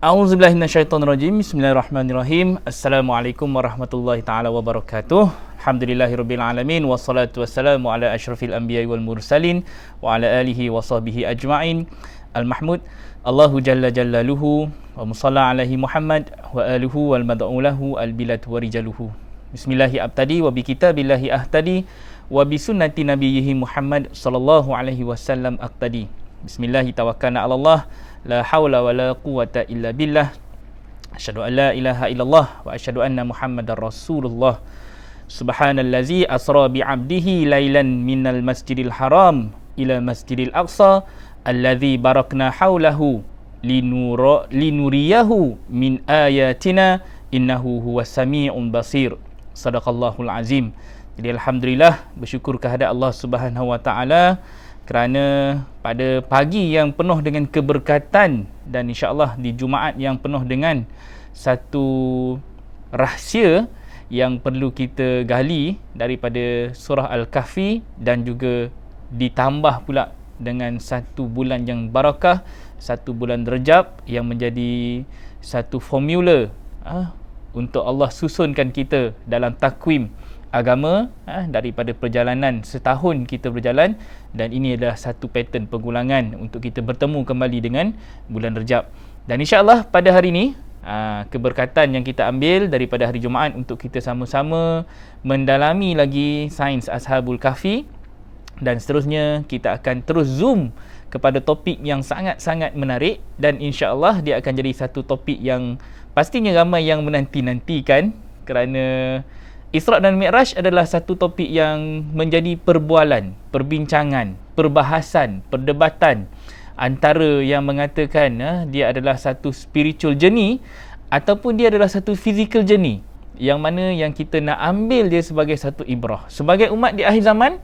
A'udzubillahi minasyaitonirrajim. Bismillahirrahmanirrahim. Assalamualaikum warahmatullahi taala wabarakatuh. Alhamdulillahirabbil alamin wassalatu wassalamu ala asyrafil anbiya'i wal mursalin wa ala alihi wa sahbihi ajma'in. Al-Mahmud Allahu jalla jalaluhu wa musalla alaihi Muhammad wa alihi wal mad'ulahu al-bilad wa rijaluhu. Bismillahi abtadi wa bi kitabillahi ahtadi wa bi sunnati nabiyhi Muhammad sallallahu alaihi wasallam aqtadi. Bismillahi tawakkalna 'ala Allah. La haula wa la quwata illa billah. Asyhadu an la ilaha illallah wa asyhadu anna Muhammadar Rasulullah. Subhanallazi asra bi 'abdihi lailan minal masjidil haram ila masjidil aqsa allazi barakna haulahu linuriyahu min ayatina innahu huwas sami'un basir. Sadaqallahul azim. Jadi alhamdulillah, bersyukur kehadrat Allah Subhanahu wa taala kerana pada pagi yang penuh dengan keberkatan dan insya-Allah di Jumaat yang penuh dengan satu rahsia yang perlu kita gali daripada surah Al-Kahfi, dan juga ditambah pula dengan satu bulan yang barakah, satu bulan Rejab yang menjadi satu formula untuk Allah susunkan kita dalam takwim agama daripada perjalanan setahun kita berjalan, dan ini adalah satu pattern pengulangan untuk kita bertemu kembali dengan bulan Rejab. Dan insya-Allah pada hari ini keberkatan yang kita ambil daripada hari Jumaat untuk kita sama-sama mendalami lagi sains Ashabul Kahfi, dan seterusnya kita akan terus zoom kepada topik yang sangat-sangat menarik, dan insya-Allah dia akan jadi satu topik yang pastinya ramai yang menanti-nantikan, kerana Isra' dan Mi'raj adalah satu topik yang menjadi perbualan, perbincangan, perbahasan, perdebatan antara yang mengatakan dia adalah satu spiritual journey ataupun dia adalah satu physical journey, yang mana yang kita nak ambil dia sebagai satu ibrah. Sebagai umat di akhir zaman,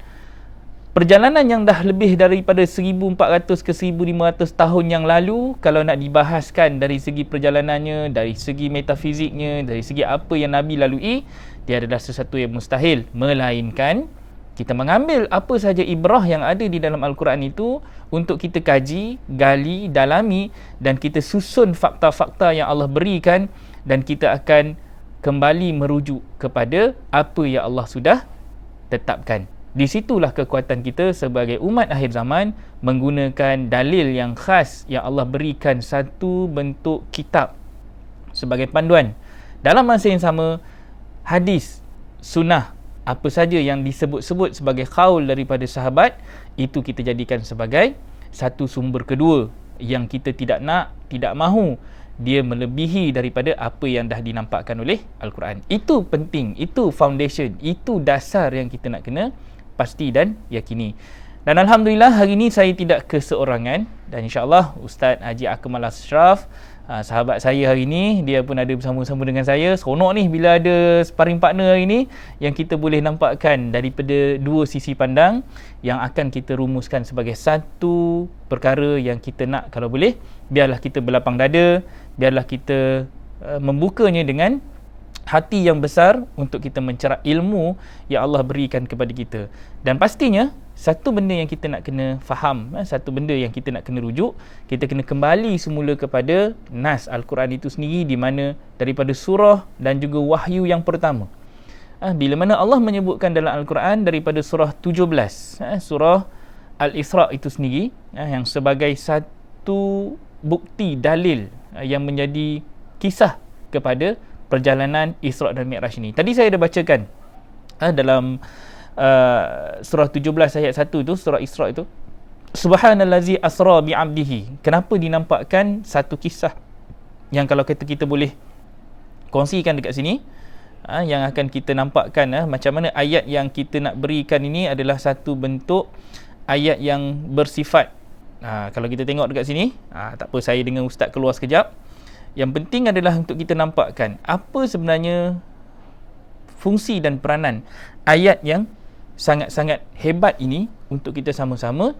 perjalanan yang dah lebih daripada 1400 ke 1500 tahun yang lalu, kalau nak dibahaskan dari segi perjalanannya, dari segi metafiziknya, dari segi apa yang Nabi lalui, dia adalah sesuatu yang mustahil. Melainkan kita mengambil apa sahaja ibrah yang ada di dalam Al-Quran itu untuk kita kaji, gali, dalami, dan kita susun fakta-fakta yang Allah berikan, dan kita akan kembali merujuk kepada apa yang Allah sudah tetapkan. Di situlah kekuatan kita sebagai umat akhir zaman, menggunakan dalil yang khas yang Allah berikan, satu bentuk kitab sebagai panduan. Dalam masa yang sama, hadis, sunnah, apa saja yang disebut-sebut sebagai qaul daripada sahabat, itu kita jadikan sebagai satu sumber kedua yang kita tidak nak, tidak mahu dia melebihi daripada apa yang dah dinampakkan oleh Al-Quran. Itu penting, itu foundation, itu dasar yang kita nak kena pasti dan yakini. Dan alhamdulillah hari ini saya tidak keseorangan, dan insya-Allah Ustaz Haji Akmal Ashraf, sahabat saya hari ini, dia pun ada bersama-sama dengan saya. Seronok ni bila ada sparring partner hari ini yang kita boleh nampakkan daripada dua sisi pandang yang akan kita rumuskan sebagai satu perkara yang kita nak, kalau boleh biarlah kita berlapang dada, biarlah kita membukanya dengan hati yang besar untuk kita mencerap ilmu yang Allah berikan kepada kita. Dan pastinya satu benda yang kita nak kena faham, satu benda yang kita nak kena rujuk, kita kena kembali semula kepada nas Al-Quran itu sendiri, di mana daripada surah dan juga wahyu yang pertama. Bila mana Allah menyebutkan dalam Al-Quran daripada surah 17, surah Al-Isra' itu sendiri, yang sebagai satu bukti dalil yang menjadi kisah kepada perjalanan Isra' dan Mi'raj ini. Tadi saya dah bacakan dalam surah 17 ayat 1 tu, surah Isra' itu, Subhanallazi asra bi 'abdihi. Kenapa dinampakkan satu kisah yang kalau kita boleh kongsikan dekat sini, yang akan kita nampakkan macam mana ayat yang kita nak berikan ini adalah satu bentuk ayat yang bersifat, kalau kita tengok dekat sini, tak apa, saya dengan Ustaz keluar sekejap. Yang penting adalah untuk kita nampakkan apa sebenarnya fungsi dan peranan ayat yang sangat-sangat hebat ini untuk kita sama-sama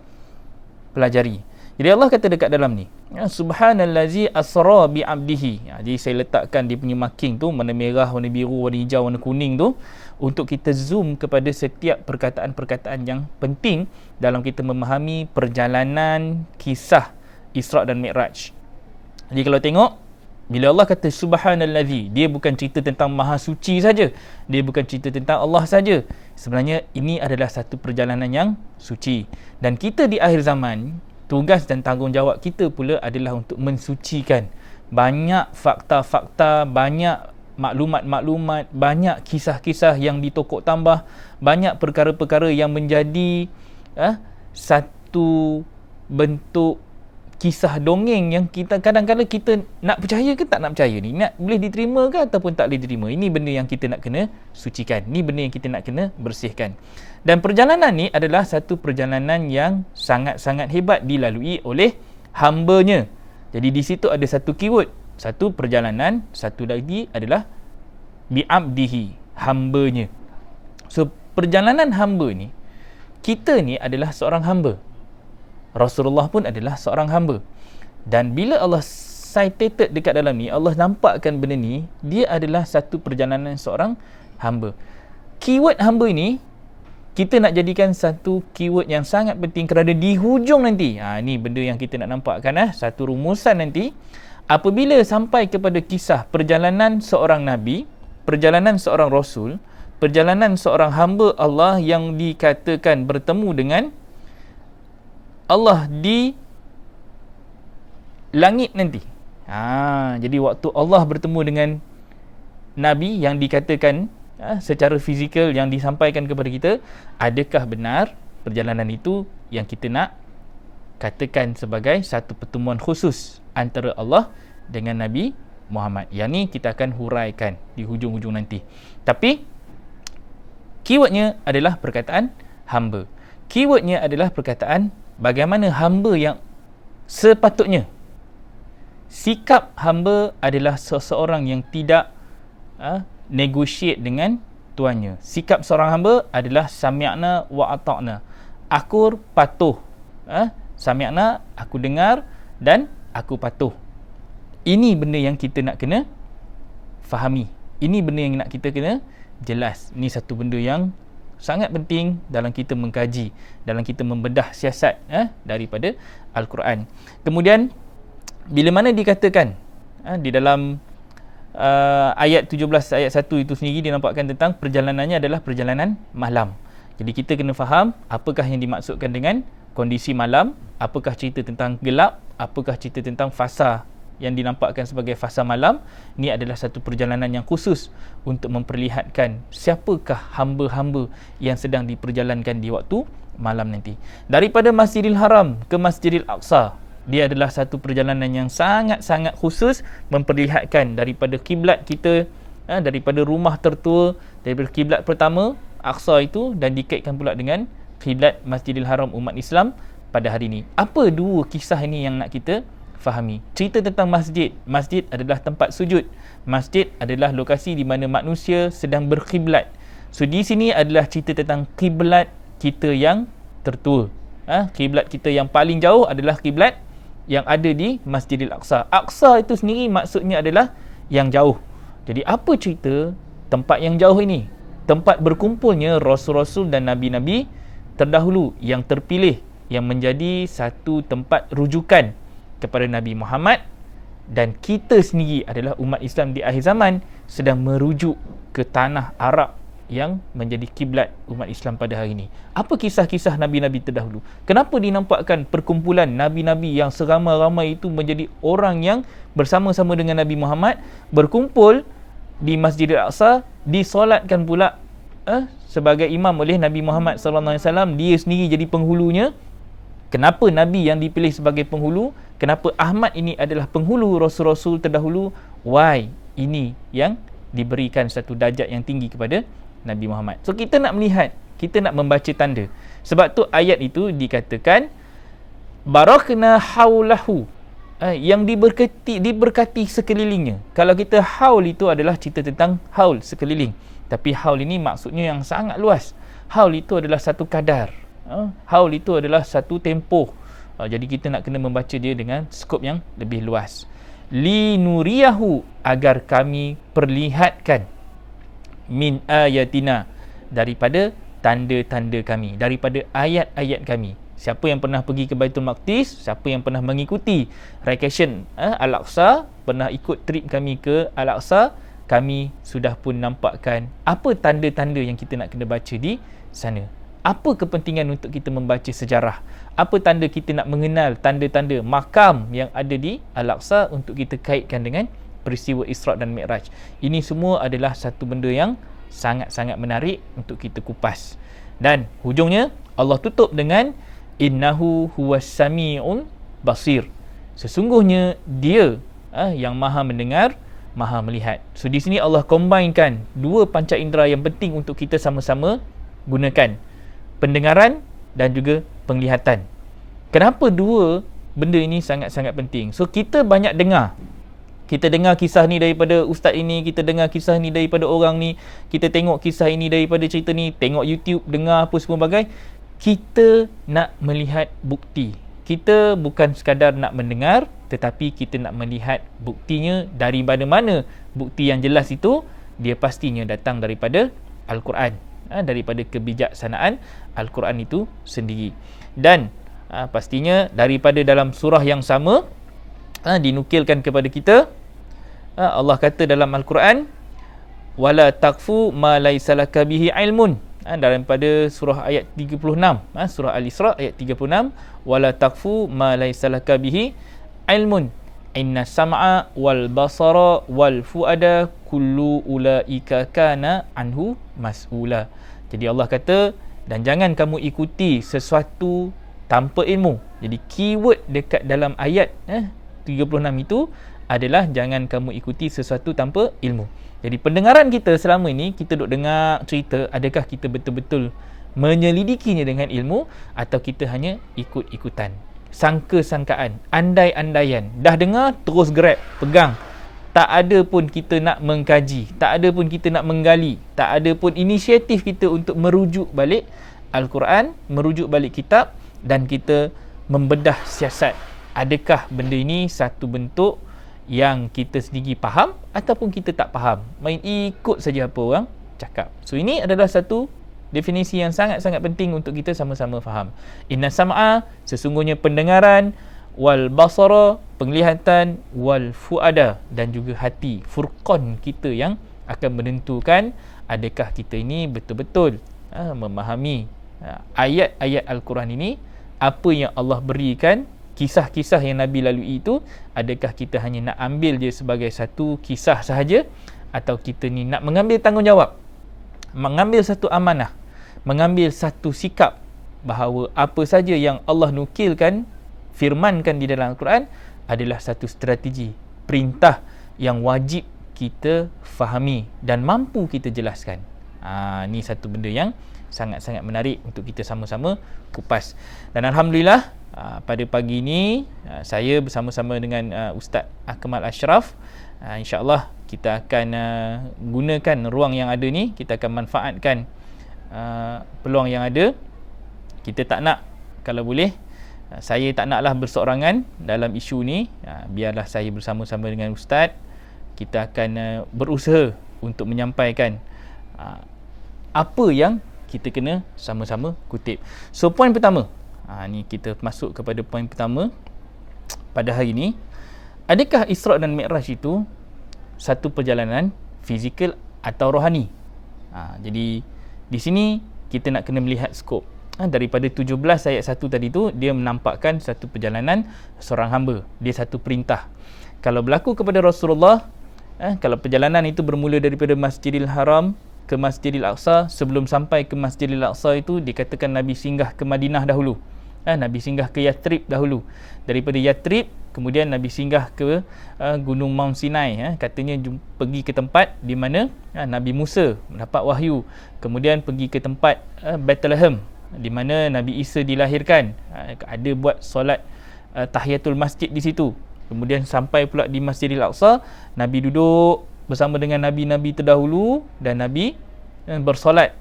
pelajari. Jadi Allah kata dekat dalam ni, Subhanallazi asra bi 'abdihi. Jadi saya letakkan dia punya marking tu, warna merah, warna biru, warna hijau, warna kuning tu, untuk kita zoom kepada setiap perkataan-perkataan yang penting dalam kita memahami perjalanan kisah Isra' dan Mi'raj. Jadi kalau tengok Bila Allah kata subhanallazi, dia bukan cerita tentang maha suci saja, dia bukan cerita tentang Allah saja. Sebenarnya ini adalah satu perjalanan yang suci, dan kita di akhir zaman, tugas dan tanggungjawab kita pula adalah untuk mensucikan. Banyak fakta-fakta, banyak maklumat-maklumat, banyak kisah-kisah yang ditokok tambah, banyak perkara-perkara yang menjadi satu bentuk kisah dongeng yang kita kadang-kadang kita nak percaya ke tak nak percaya ni, nak boleh diterima ke ataupun tak boleh diterima. Ini benda yang kita nak kena sucikan, ini benda yang kita nak kena bersihkan. Dan perjalanan ni adalah satu perjalanan yang sangat-sangat hebat dilalui oleh hamba-Nya. Jadi di situ ada satu keyword, satu perjalanan, satu lagi adalah bi'abdihi, hamba-Nya. So perjalanan hamba ni, kita ni adalah seorang hamba, Rasulullah pun adalah seorang hamba. Dan bila Allah cited dekat dalam ni, Allah nampakkan benda ni, dia adalah satu perjalanan seorang hamba. Keyword hamba ni kita nak jadikan satu keyword yang sangat penting, kerana di hujung nanti, ni benda yang kita nak nampakkan, satu rumusan nanti, apabila sampai kepada kisah perjalanan seorang nabi, perjalanan seorang rasul, perjalanan seorang hamba Allah yang dikatakan bertemu dengan Allah di langit nanti. Jadi waktu Allah bertemu dengan Nabi yang dikatakan secara fizikal yang disampaikan kepada kita, adakah benar perjalanan itu yang kita nak katakan sebagai satu pertemuan khusus antara Allah dengan Nabi Muhammad? Yang ni kita akan huraikan di hujung-hujung nanti. Tapi keywordnya adalah perkataan hamba. Keywordnya adalah perkataan bagaimana hamba yang sepatutnya. Sikap hamba adalah seseorang yang tidak negotiate dengan tuannya. Sikap seorang hamba adalah sami'na wa ata'na. Aku patuh. Sami'na, aku dengar, dan aku patuh. Ini benda yang kita nak kena fahami. Ini benda yang nak kita kena jelas. Ini satu benda yang sangat penting dalam kita mengkaji, dalam kita membedah siasat daripada Al-Quran. Kemudian bila mana dikatakan di dalam ayat 17 ayat 1 itu sendiri dinampakkan tentang perjalanannya adalah perjalanan malam. Jadi kita kena faham apakah yang dimaksudkan dengan kondisi malam, apakah cerita tentang gelap, apakah cerita tentang fasa yang dinampakkan sebagai fasa malam. Ini adalah satu perjalanan yang khusus untuk memperlihatkan siapakah hamba-hamba yang sedang diperjalankan di waktu malam nanti. Daripada Masjidil Haram ke Masjidil Aqsa, dia adalah satu perjalanan yang sangat-sangat khusus, memperlihatkan daripada kiblat kita, daripada rumah tertua, daripada kiblat pertama Aqsa itu, dan dikaitkan pula dengan kiblat Masjidil Haram umat Islam pada hari ini. Apa dua kisah ini yang nak kita fahami? Cerita tentang masjid. Masjid adalah tempat sujud. Masjid adalah lokasi di mana manusia sedang berkiblat. So di sini adalah cerita tentang kiblat kita yang tertua. Kiblat kita yang paling jauh adalah kiblat yang ada di Masjidil Aqsa. Aqsa itu sendiri maksudnya adalah yang jauh. Jadi apa cerita tempat yang jauh ini? Tempat berkumpulnya rasul-rasul dan nabi-nabi terdahulu yang terpilih, yang menjadi satu tempat rujukan kepada Nabi Muhammad, dan kita sendiri adalah umat Islam di akhir zaman sedang merujuk ke tanah Arab yang menjadi kiblat umat Islam pada hari ini. Apa kisah-kisah nabi-nabi terdahulu? Kenapa dinampakkan perkumpulan nabi-nabi yang seramai-ramai itu menjadi orang yang bersama-sama dengan Nabi Muhammad berkumpul di Masjidil Aqsa, disolatkan pula sebagai imam oleh Nabi Muhammad SAW. Dia sendiri jadi penghulunya. Kenapa Nabi yang dipilih sebagai penghulu? Kenapa Ahmad ini adalah penghulu Rasul-Rasul terdahulu? Why? Ini yang diberikan satu darjat yang tinggi kepada Nabi Muhammad. So kita nak melihat, kita nak membaca tanda. Sebab tu ayat itu dikatakan barakna haulahu, yang diberkati sekelilingnya. Kalau kita haul itu adalah cerita tentang haul, sekeliling. Tapi haul ini maksudnya yang sangat luas. Haul itu adalah satu kadar. Haul itu adalah satu tempoh. Jadi kita nak kena membaca dia dengan skop yang lebih luas. Linuriyahu, agar kami perlihatkan, min ayatina, daripada tanda-tanda kami, daripada ayat-ayat kami. Siapa yang pernah pergi ke Baitul Maqdis, siapa yang pernah mengikuti vacation Al-Aqsa, pernah ikut trip kami ke Al-Aqsa, kami sudah pun nampakkan apa tanda-tanda yang kita nak kena baca di sana. Apa kepentingan untuk kita membaca sejarah? Apa tanda kita nak mengenal tanda-tanda makam yang ada di Al-Aqsa untuk kita kaitkan dengan peristiwa Isra' dan Mi'raj? Ini semua adalah satu benda yang sangat-sangat menarik untuk kita kupas. Dan hujungnya Allah tutup dengan innahu huwas sami'un basir. Sesungguhnya dia yang maha mendengar, maha melihat. So di sini Allah combinekan dua panca indera yang penting untuk kita sama-sama gunakan. Pendengaran dan juga penglihatan. Kenapa dua benda ini sangat-sangat penting? So kita banyak dengar. Kita dengar kisah ni daripada ustaz ini, kita dengar kisah ni daripada orang ni, kita tengok kisah ini daripada cerita ni, tengok YouTube, dengar apa semua bagai. Kita nak melihat bukti. Kita bukan sekadar nak mendengar, tetapi kita nak melihat buktinya. Dari mana bukti yang jelas itu? Dia pastinya datang daripada Al-Quran, daripada kebijaksanaan Al-Quran itu sendiri. Dan pastinya daripada dalam surah yang sama, dinukilkan kepada kita, Allah kata dalam Al-Quran, wala taqfu ma laysa laka bihi ilmun, daripada surah ayat 36, surah Al-Isra ayat 36, wala taqfu ma laysa laka bihi ilmun inna sam'a wal basara wal fuada kullu ulaika kana anhu mas'ula. Jadi Allah kata, dan jangan kamu ikuti sesuatu tanpa ilmu. Jadi keyword dekat dalam ayat 36 itu adalah jangan kamu ikuti sesuatu tanpa ilmu. Jadi pendengaran kita selama ini, kita duk dengar cerita, adakah kita betul-betul menyelidikinya dengan ilmu, atau kita hanya ikut-ikutan, sangka-sangkaan, andai-andaian. Dah dengar, terus grab, pegang. Tak ada pun kita nak mengkaji, tak ada pun kita nak menggali, tak ada pun inisiatif kita untuk merujuk balik Al-Quran, merujuk balik kitab, dan kita membedah siasat. Adakah benda ini satu bentuk yang kita sendiri faham ataupun kita tak faham, main ikut saja apa orang cakap. So ini adalah satu definisi yang sangat-sangat penting untuk kita sama-sama faham. Inna sam'a, sesungguhnya pendengaran, wal basara, penglihatan, wal fuada, dan juga hati, furqan kita yang akan menentukan adakah kita ini betul-betul memahami ayat-ayat Al-Quran ini, apa yang Allah berikan, kisah-kisah yang Nabi lalui itu, adakah kita hanya nak ambil dia sebagai satu kisah sahaja, atau kita ni nak mengambil tanggungjawab, mengambil satu amanah, mengambil satu sikap bahawa apa saja yang Allah nukilkan, firmankan di dalam Al-Quran adalah satu strategi, perintah yang wajib kita fahami dan mampu kita jelaskan. Ni satu benda yang sangat-sangat menarik untuk kita sama-sama kupas. Dan Alhamdulillah, pada pagi ini saya bersama-sama dengan Ustaz Akmal Ashraf, insya-Allah kita akan gunakan ruang yang ada ni, kita akan manfaatkan peluang yang ada. Kita tak nak, kalau boleh, saya tak naklah berseorangan dalam isu ni, biarlah saya bersama-sama dengan Ustaz. Kita akan berusaha untuk menyampaikan apa yang kita kena sama-sama kutip. So poin pertama, ni kita masuk kepada poin pertama pada hari ini. Adakah Isra' dan Mi'raj itu satu perjalanan fizikal atau rohani? Jadi di sini kita nak kena melihat skop. Daripada 17 ayat 1 tadi tu, dia menampakkan satu perjalanan seorang hamba, dia satu perintah. Kalau berlaku kepada Rasulullah, kalau perjalanan itu bermula daripada Masjidil Haram ke Masjidil Aqsa, sebelum sampai ke Masjidil Aqsa itu dikatakan Nabi singgah ke Madinah dahulu. Nabi singgah ke Yathrib dahulu. Daripada Yathrib kemudian Nabi singgah ke Gunung Mount Sinai, katanya pergi ke tempat di mana Nabi Musa mendapat wahyu. Kemudian pergi ke tempat Bethlehem di mana Nabi Isa dilahirkan. Ada buat solat tahiyatul masjid di situ. Kemudian sampai pula di Masjidil Aqsa, Nabi duduk bersama dengan nabi-nabi terdahulu dan Nabi bersolat.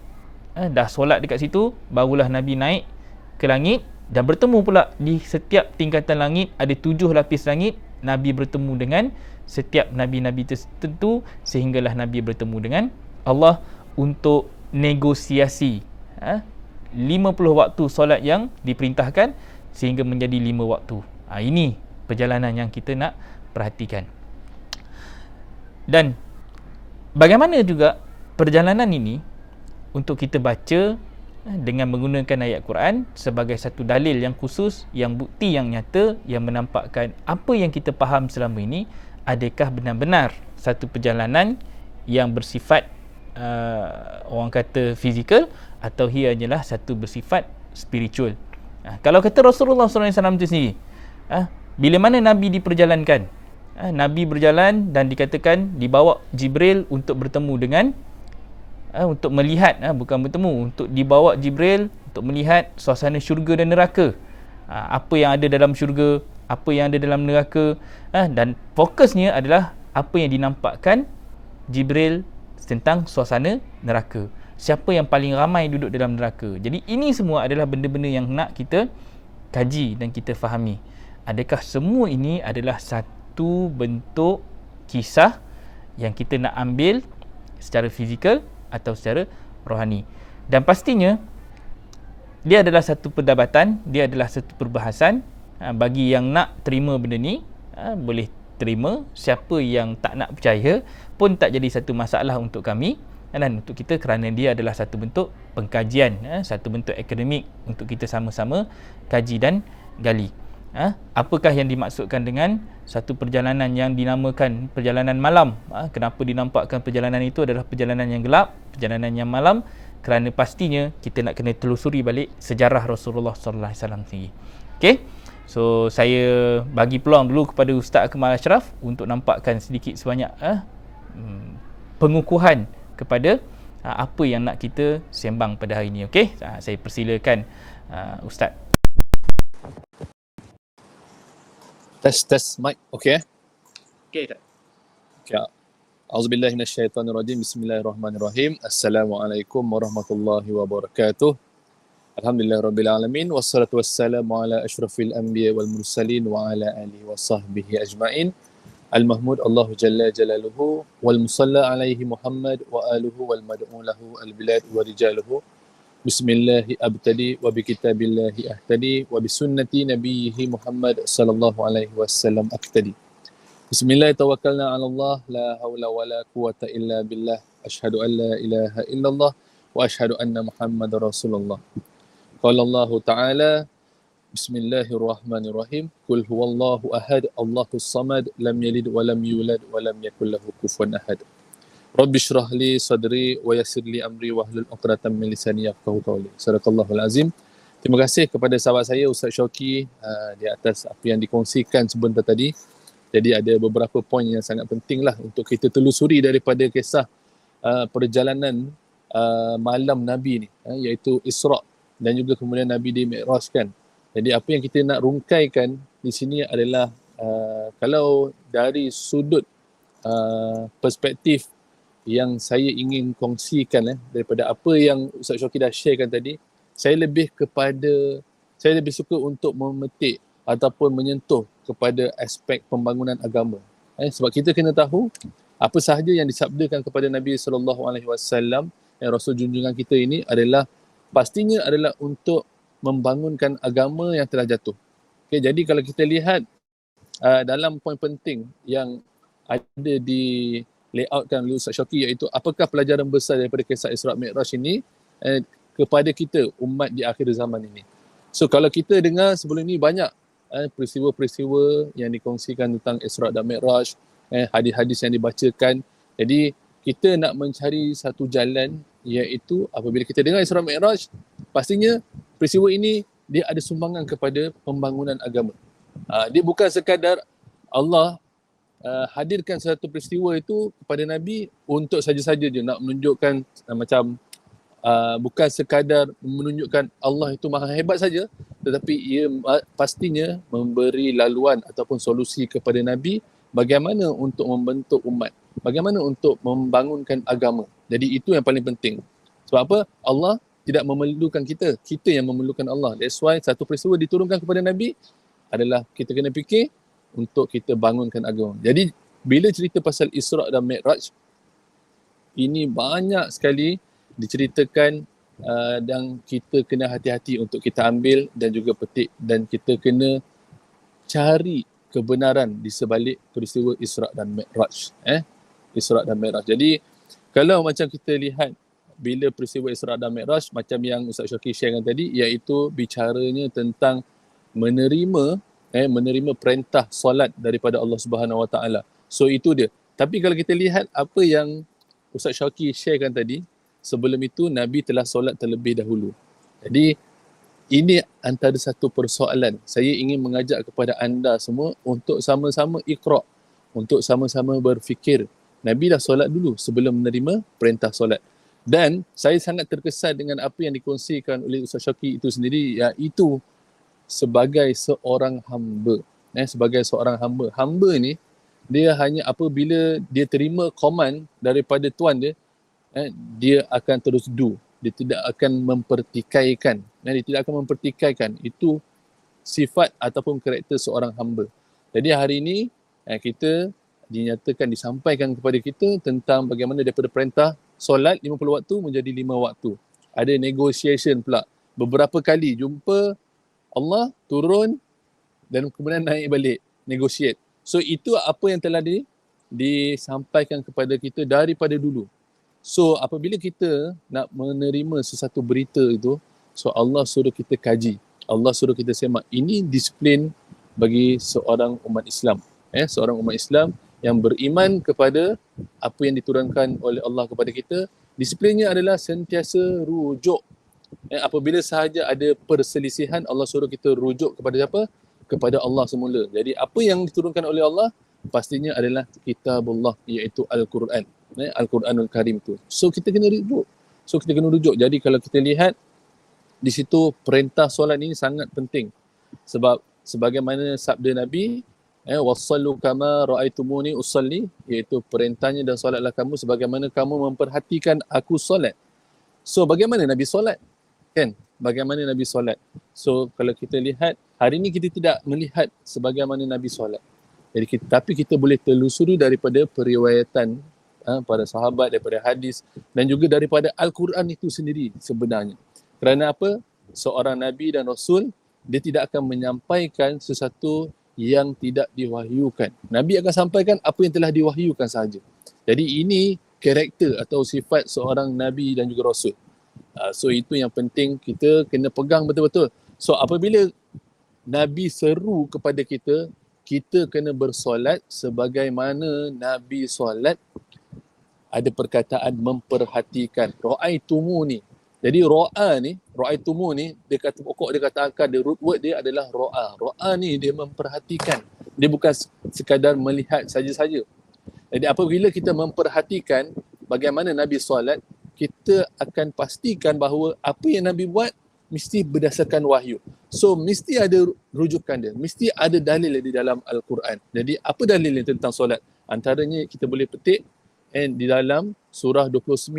Dah solat dekat situ, barulah Nabi naik ke langit dan bertemu pula di setiap tingkatan langit, ada 7 lapis langit. Nabi bertemu dengan setiap nabi-nabi tertentu, sehinggalah Nabi bertemu dengan Allah untuk negosiasi 50 waktu solat yang diperintahkan sehingga menjadi 5 waktu. Ini perjalanan yang kita nak perhatikan. Dan bagaimana juga perjalanan ini untuk kita baca dengan menggunakan ayat Quran sebagai satu dalil yang khusus, yang bukti yang nyata, yang menampakkan apa yang kita faham selama ini adakah benar-benar satu perjalanan yang bersifat orang kata fizikal, atau ia hanyalah satu bersifat spiritual. Kalau kata Rasulullah SAW itu sendiri, bila mana Nabi diperjalankan, Nabi berjalan dan dikatakan dibawa Jibril untuk bertemu dengan untuk melihat, bukan bertemu, untuk dibawa Jibril untuk melihat suasana syurga dan neraka, apa yang ada dalam syurga, apa yang ada dalam neraka, dan fokusnya adalah apa yang dinampakkan Jibril tentang suasana neraka, siapa yang paling ramai duduk dalam neraka. Jadi ini semua adalah benda-benda yang nak kita kaji dan kita fahami. Adakah semua ini adalah satu bentuk kisah yang kita nak ambil secara fizikal atau secara rohani? Dan pastinya dia adalah satu perdebatan, dia adalah satu perbahasan. Bagi yang nak terima benda ni, boleh terima. Siapa yang tak nak percaya pun tak jadi satu masalah untuk kami dan untuk kita, kerana dia adalah satu bentuk pengkajian, satu bentuk akademik untuk kita sama-sama kaji dan gali. Apakah yang dimaksudkan dengan satu perjalanan yang dinamakan perjalanan malam? Kenapa dinampakkan perjalanan itu adalah perjalanan yang gelap, perjalanan yang malam? Kerana pastinya kita nak kena telusuri balik sejarah Rasulullah sallallahu alaihi wasallam sendiri. Okey. So saya bagi peluang dulu kepada Ustaz Akmal Ashraf untuk nampakkan sedikit sebanyak pengukuhan kepada apa yang nak kita sembang pada hari ini. Okey. Saya persilakan Ustaz. Test mic. Okay. Okey tak? Okay. Auzubillahi minasyaitonirrajim. Bismillahirrahmanirrahim. Assalamualaikum warahmatullahi wabarakatuh. Alhamdulillahirabbil alamin, wassalatu wassalamu ala asyrafil anbiya wal mursalin wa ala alihi wa sahbihi ajmain. Al-mahmud Allahu jalla jalaluhu wal musalla alaihi Muhammad wa aluhu wal mad'u lahu al-bilad wa rijaluhu. Bismillahi abtadi wa bi kitabillahi ahtadi wa bi sunnati nabiyhi Muhammad sallallahu alaihi wasallam aktadi. Bismillah tawakkalna 'ala Allah, la haula wala quwata illa billah. Asyhadu an la ilaha illallah wa asyhadu anna Muhammadar Rasulullah. Qala Allah Ta'ala, Bismillahirrahmanirrahim. Qul huwallahu ahad, Allahus samad, lam yalid wa lam yulad wa lam yakul lahu kufuwan ahad. Rabbi shrah li sadri wa yassir li amri wahlul 'uqdatam min lisani yafqahu qawli. Sadaqallahul azim. Terima kasih kepada sahabat saya Ustaz Syauqi di atas apa yang dikongsikan sebentar tadi. Jadi ada beberapa poin yang sangat penting lah untuk kita telusuri daripada kisah perjalanan malam Nabi ni, iaitu Isra' dan juga kemudian Nabi di Mi'rajkan. Jadi apa yang kita nak rungkaikan di sini adalah kalau dari sudut perspektif yang saya ingin kongsikan daripada apa yang Ustaz Syauqi dah sharekan tadi, saya lebih suka untuk memetik ataupun menyentuh kepada aspek pembangunan agama. Sebab kita kena tahu apa sahaja yang disabdakan kepada Nabi sallallahu alaihi wasallam, yang Rasul junjungan kita ini adalah pastinya adalah untuk membangunkan agama yang telah jatuh. Okay, jadi kalau kita lihat dalam poin penting yang ada di layoutkan oleh Ustaz Syauqi, iaitu apakah pelajaran besar daripada kisah Isra' Mi'raj ini kepada kita umat di akhir zaman ini. So kalau kita dengar sebelum ini banyak peristiwa-peristiwa yang dikongsikan tentang Isra' dan Mi'raj, hadis-hadis yang dibacakan. Jadi kita nak mencari satu jalan, iaitu apabila kita dengar Isra' Mi'raj, pastinya peristiwa ini dia ada sumbangan kepada pembangunan agama. Dia bukan sekadar Allah hadirkan satu peristiwa itu kepada Nabi untuk saja-saja je nak menunjukkan macam bukan sekadar menunjukkan Allah itu maha hebat saja, tetapi ia pastinya memberi laluan ataupun solusi kepada Nabi bagaimana untuk membentuk umat, bagaimana untuk membangunkan agama. Jadi itu yang paling penting. Sebab apa? Allah tidak memerlukan kita, kita yang memerlukan Allah. That's why satu peristiwa diturunkan kepada Nabi adalah kita kena fikir untuk kita bangunkan agama. Jadi bila cerita pasal Isra' dan Mi'raj, ini banyak sekali diceritakan dan kita kena hati-hati untuk kita ambil dan juga petik, dan kita kena cari kebenaran di sebalik peristiwa Isra' dan Mi'raj. Isra' dan Mi'raj. Jadi kalau macam kita lihat bila peristiwa Isra' dan Mi'raj macam yang Ustaz Syakir sharekan tadi, iaitu bicaranya tentang menerima perintah solat daripada Allah Subhanahu Wa Taala. So itu dia. Tapi kalau kita lihat apa yang Ustaz Syakir sharekan tadi, sebelum itu Nabi telah solat terlebih dahulu. Jadi ini antara satu persoalan. Saya ingin mengajak kepada anda semua untuk sama-sama iqra', untuk sama-sama berfikir. Nabi dah solat dulu sebelum menerima perintah solat. Dan saya sangat terkesan dengan apa yang dikongsikan oleh Ustaz Syakir itu sendiri, iaitu sebagai seorang hamba. Sebagai seorang hamba. Hamba ni, dia hanya apabila dia terima command daripada Tuan dia, dia akan terus do. Dia tidak akan mempertikaikan. Dia tidak akan mempertikaikan. Itu sifat ataupun karakter seorang hamba. Jadi hari ini kita disampaikan kepada kita tentang bagaimana daripada perintah solat 50 waktu menjadi 5 waktu. Ada negotiation pula. Beberapa kali jumpa Allah turun dan kemudian naik balik, negotiate. So itu apa yang telah disampaikan kepada kita daripada dulu. So apabila kita nak menerima sesuatu berita itu, so Allah suruh kita kaji, Allah suruh kita semak. Ini disiplin bagi seorang umat Islam. Seorang umat Islam yang beriman kepada apa yang diturunkan oleh Allah kepada kita. Disiplinnya adalah sentiasa rujuk. Apabila sahaja ada perselisihan, Allah suruh kita rujuk kepada siapa? Kepada Allah semula. Jadi apa yang diturunkan oleh Allah pastinya adalah kitabullah, iaitu Al-Quran. Al-Quranul Karim tu. So kita kena rujuk. Jadi kalau kita lihat di situ perintah solat ini sangat penting. Sebab sebagaimana sabda Nabi, wassallu kama ra'aitumuni usalli, iaitu perintahnya dan solatlah kamu sebagaimana kamu memperhatikan aku solat. So bagaimana Nabi solat? Bagaimana Nabi solat? So kalau kita lihat, hari ini kita tidak melihat sebagaimana Nabi solat. Jadi tapi kita boleh telusuri daripada periwayatan para sahabat, daripada hadis dan juga daripada Al-Quran itu sendiri sebenarnya. Kerana apa? Seorang Nabi dan Rasul, dia tidak akan menyampaikan sesuatu yang tidak diwahyukan. Nabi akan sampaikan apa yang telah diwahyukan sahaja. Jadi ini karakter atau sifat seorang Nabi dan juga Rasul. So itu yang penting kita kena pegang betul-betul. So apabila Nabi seru kepada kita, kita kena bersolat sebagaimana Nabi solat. Ada perkataan memperhatikan. Ra'aitumu ni. Jadi ra'aitumu ni, dia kata pokok, dia kata akar, dia root word dia adalah ra'a. Ra'a ni dia memperhatikan. Dia bukan sekadar melihat saja-saja. Jadi apabila kita memperhatikan bagaimana Nabi solat, kita akan pastikan bahawa apa yang Nabi buat mesti berdasarkan wahyu. So mesti ada rujukan dia. Mesti ada dalil di dalam Al-Quran. Jadi apa dalilnya tentang solat? Antaranya kita boleh petik di dalam surah 29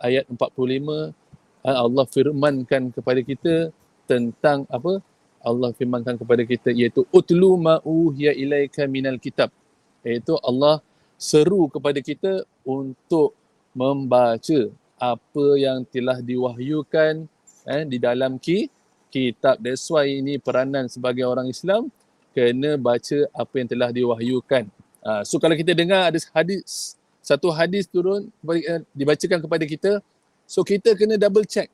ayat 45, Allah firmankan kepada kita tentang apa? Allah firmankan kepada kita iaitu utlu ma uhiya ilaika minal kitab. Iaitu Allah seru kepada kita untuk membaca apa yang telah diwahyukan di dalam kitab. That's why ini peranan sebagai orang Islam, kena baca apa yang telah diwahyukan. So kalau kita dengar ada satu hadis turun dibacakan kepada kita, so kita kena double check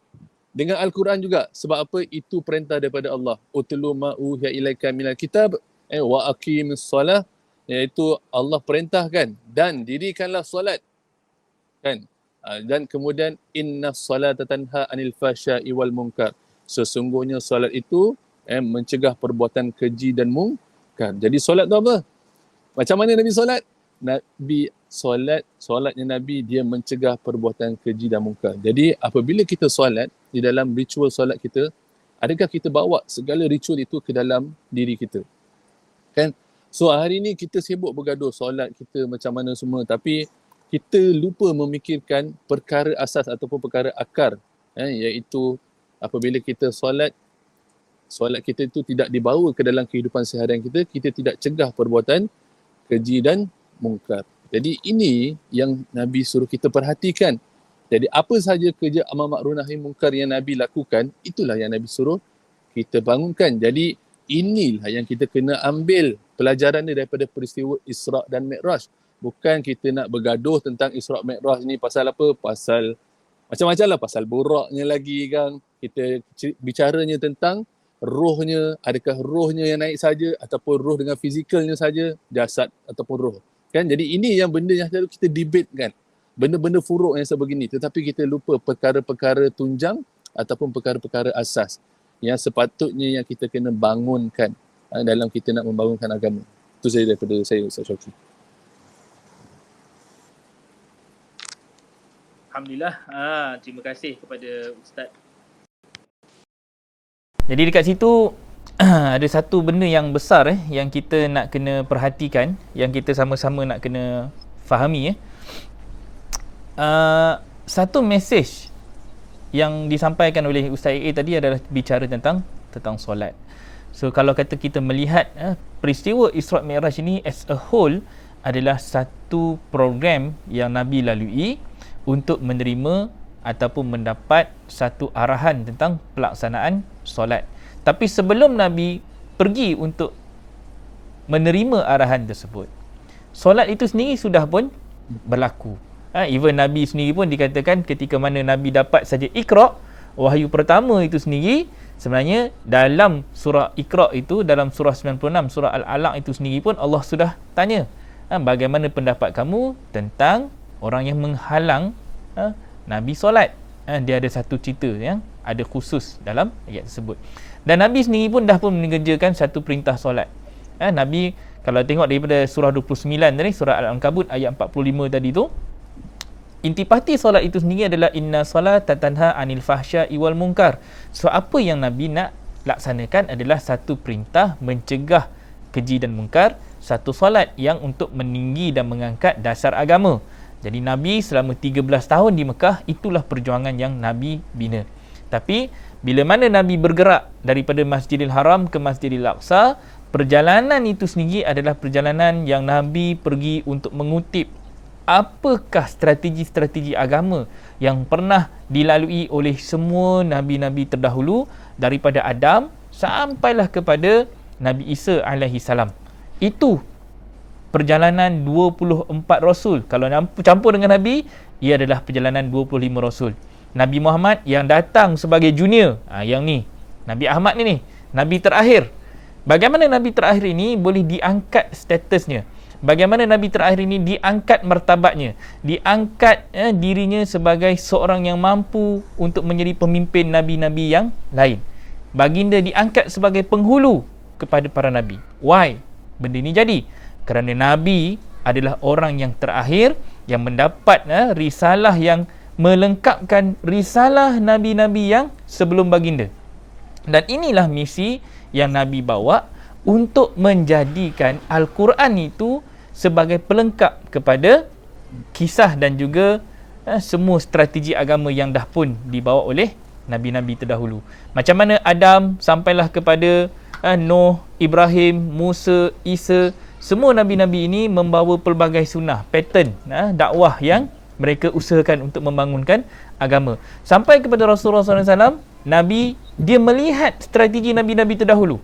dengan Al-Quran juga. Sebab apa? Itu perintah daripada Allah. Utlu ma uhiya ilaika minal kitab wa aqimis solah, iaitu Allah perintahkan dan dirikanlah solat, dan kemudian inna salata tanha anil fahsya'i wal munkar, sesungguhnya solat itu mencegah perbuatan keji dan mungkar. Jadi solat tu apa? Macam mana Nabi solat? Nabi solatnya Nabi, dia mencegah perbuatan keji dan mungkar. Jadi apabila kita solat, di dalam ritual solat kita, adakah kita bawa segala ritual itu ke dalam diri kita? So hari ini kita sibuk bergaduh solat kita macam mana semua, tapi kita lupa memikirkan perkara asas ataupun perkara akar, iaitu apabila kita solat kita itu tidak dibawa ke dalam kehidupan seharian kita, kita tidak cegah perbuatan keji dan mungkar. Jadi ini yang Nabi suruh kita perhatikan. Jadi apa sahaja kerja amar ma'ruf nahi mungkar yang Nabi lakukan, itulah yang Nabi suruh kita bangunkan. Jadi inilah yang kita kena ambil pelajaran daripada peristiwa Isra' dan Mi'raj. Bukan kita nak bergaduh tentang Isra' Mi'raj ni pasal apa, pasal macam-macam lah, pasal boraknya lagi kan. Kita bicaranya tentang rohnya, adakah rohnya yang naik saja ataupun roh dengan fizikalnya saja, jasad ataupun roh. Kan? Jadi ini yang benda yang selalu kita debate kan. Benda-benda furuk yang sebegini, tetapi kita lupa perkara-perkara tunjang ataupun perkara-perkara asas yang sepatutnya yang kita kena bangunkan dalam kita nak membangunkan agama. Itu saja daripada saya, Ustaz Syauqi. Alhamdulillah. Terima kasih kepada Ustaz. Jadi dekat situ ada satu benda yang besar yang kita nak kena perhatikan, yang kita sama-sama nak kena fahami. Satu mesej yang disampaikan oleh Ustaz AA tadi adalah bicara tentang solat. So kalau kata kita melihat peristiwa Isra' Mi'raj ini as a whole adalah satu program yang Nabi lalui untuk menerima ataupun mendapat satu arahan tentang pelaksanaan solat. Tapi sebelum Nabi pergi untuk menerima arahan tersebut, solat itu sendiri sudah pun berlaku. Even Nabi sendiri pun dikatakan ketika mana Nabi dapat saja Iqra', wahyu pertama itu sendiri, sebenarnya dalam surah Iqra' itu, dalam surah 96, surah Al-Alaq itu sendiri pun Allah sudah tanya, bagaimana pendapat kamu tentang orang yang menghalang Nabi solat. Dia ada satu cerita yang ada khusus dalam ayat tersebut. Dan Nabi sendiri pun dah pun mengerjakan satu perintah solat. Nabi kalau tengok daripada surah 29 tadi, surah Al-Ankabut ayat 45 tadi tu, intipati solat itu sendiri adalah inna salata tanha anil fahsya'i wal munkar. So apa yang Nabi nak laksanakan adalah satu perintah mencegah keji dan mungkar, satu solat yang untuk meninggi dan mengangkat dasar agama. Jadi Nabi selama 13 tahun di Mekah, itulah perjuangan yang Nabi bina. Tapi bila mana Nabi bergerak daripada Masjidil Haram ke Masjidil Aqsa, perjalanan itu sendiri adalah perjalanan yang Nabi pergi untuk mengutip apakah strategi-strategi agama yang pernah dilalui oleh semua Nabi-Nabi terdahulu daripada Adam sampailah kepada Nabi Isa alaihi salam. Itu perjalanan 24 Rasul. Kalau campur dengan Nabi, ia adalah perjalanan 25 Rasul. Nabi Muhammad yang datang sebagai junior, yang ni Nabi Ahmad ni Nabi terakhir. Bagaimana Nabi terakhir ini boleh diangkat statusnya? Bagaimana Nabi terakhir ini diangkat martabatnya? Diangkat dirinya sebagai seorang yang mampu untuk menjadi pemimpin Nabi-Nabi yang lain. Baginda diangkat sebagai penghulu kepada para Nabi. Why benda ini jadi? Kerana Nabi adalah orang yang terakhir yang mendapat risalah yang melengkapkan risalah Nabi-Nabi yang sebelum baginda. Dan inilah misi yang Nabi bawa untuk menjadikan Al-Quran itu sebagai pelengkap kepada kisah dan juga semua strategi agama yang dah pun dibawa oleh Nabi-Nabi terdahulu. Macam mana Adam sampailah kepada Nuh, Ibrahim, Musa, Isa. Semua Nabi-Nabi ini membawa pelbagai sunnah, pattern dakwah yang mereka usahakan untuk membangunkan agama. Sampai kepada Rasulullah SAW, Nabi dia melihat strategi Nabi-Nabi terdahulu.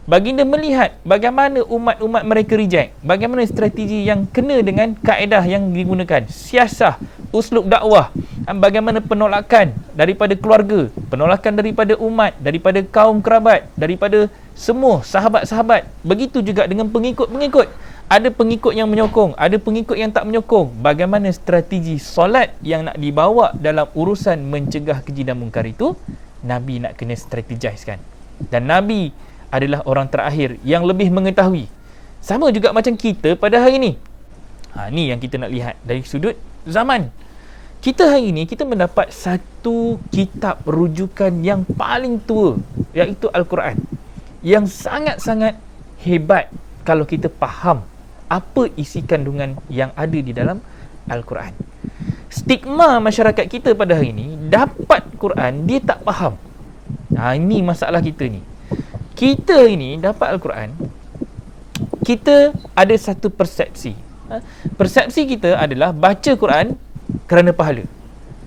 Baginda melihat bagaimana umat-umat mereka reject, bagaimana strategi yang kena dengan kaedah yang digunakan, siasah, uslub dakwah, bagaimana penolakan daripada keluarga, penolakan daripada umat, daripada kaum kerabat, daripada semua sahabat-sahabat. Begitu juga dengan pengikut-pengikut. Ada pengikut yang menyokong, ada pengikut yang tak menyokong. Bagaimana strategi solat yang nak dibawa dalam urusan mencegah keji dan mungkar itu, Nabi nak kena strategizekan. Dan Nabi adalah orang terakhir yang lebih mengetahui. Sama juga macam kita pada hari ini. Ni yang kita nak lihat dari sudut zaman. Kita hari ini, kita mendapat satu kitab rujukan yang paling tua, iaitu Al-Quran. Yang sangat-sangat hebat kalau kita faham apa isi kandungan yang ada di dalam Al-Quran. Stigma masyarakat kita pada hari ini, dapat Quran, dia tak faham. Ini masalah kita ni. Kita ini dapat Al-Quran, kita ada satu persepsi. Persepsi kita adalah baca Quran kerana pahala.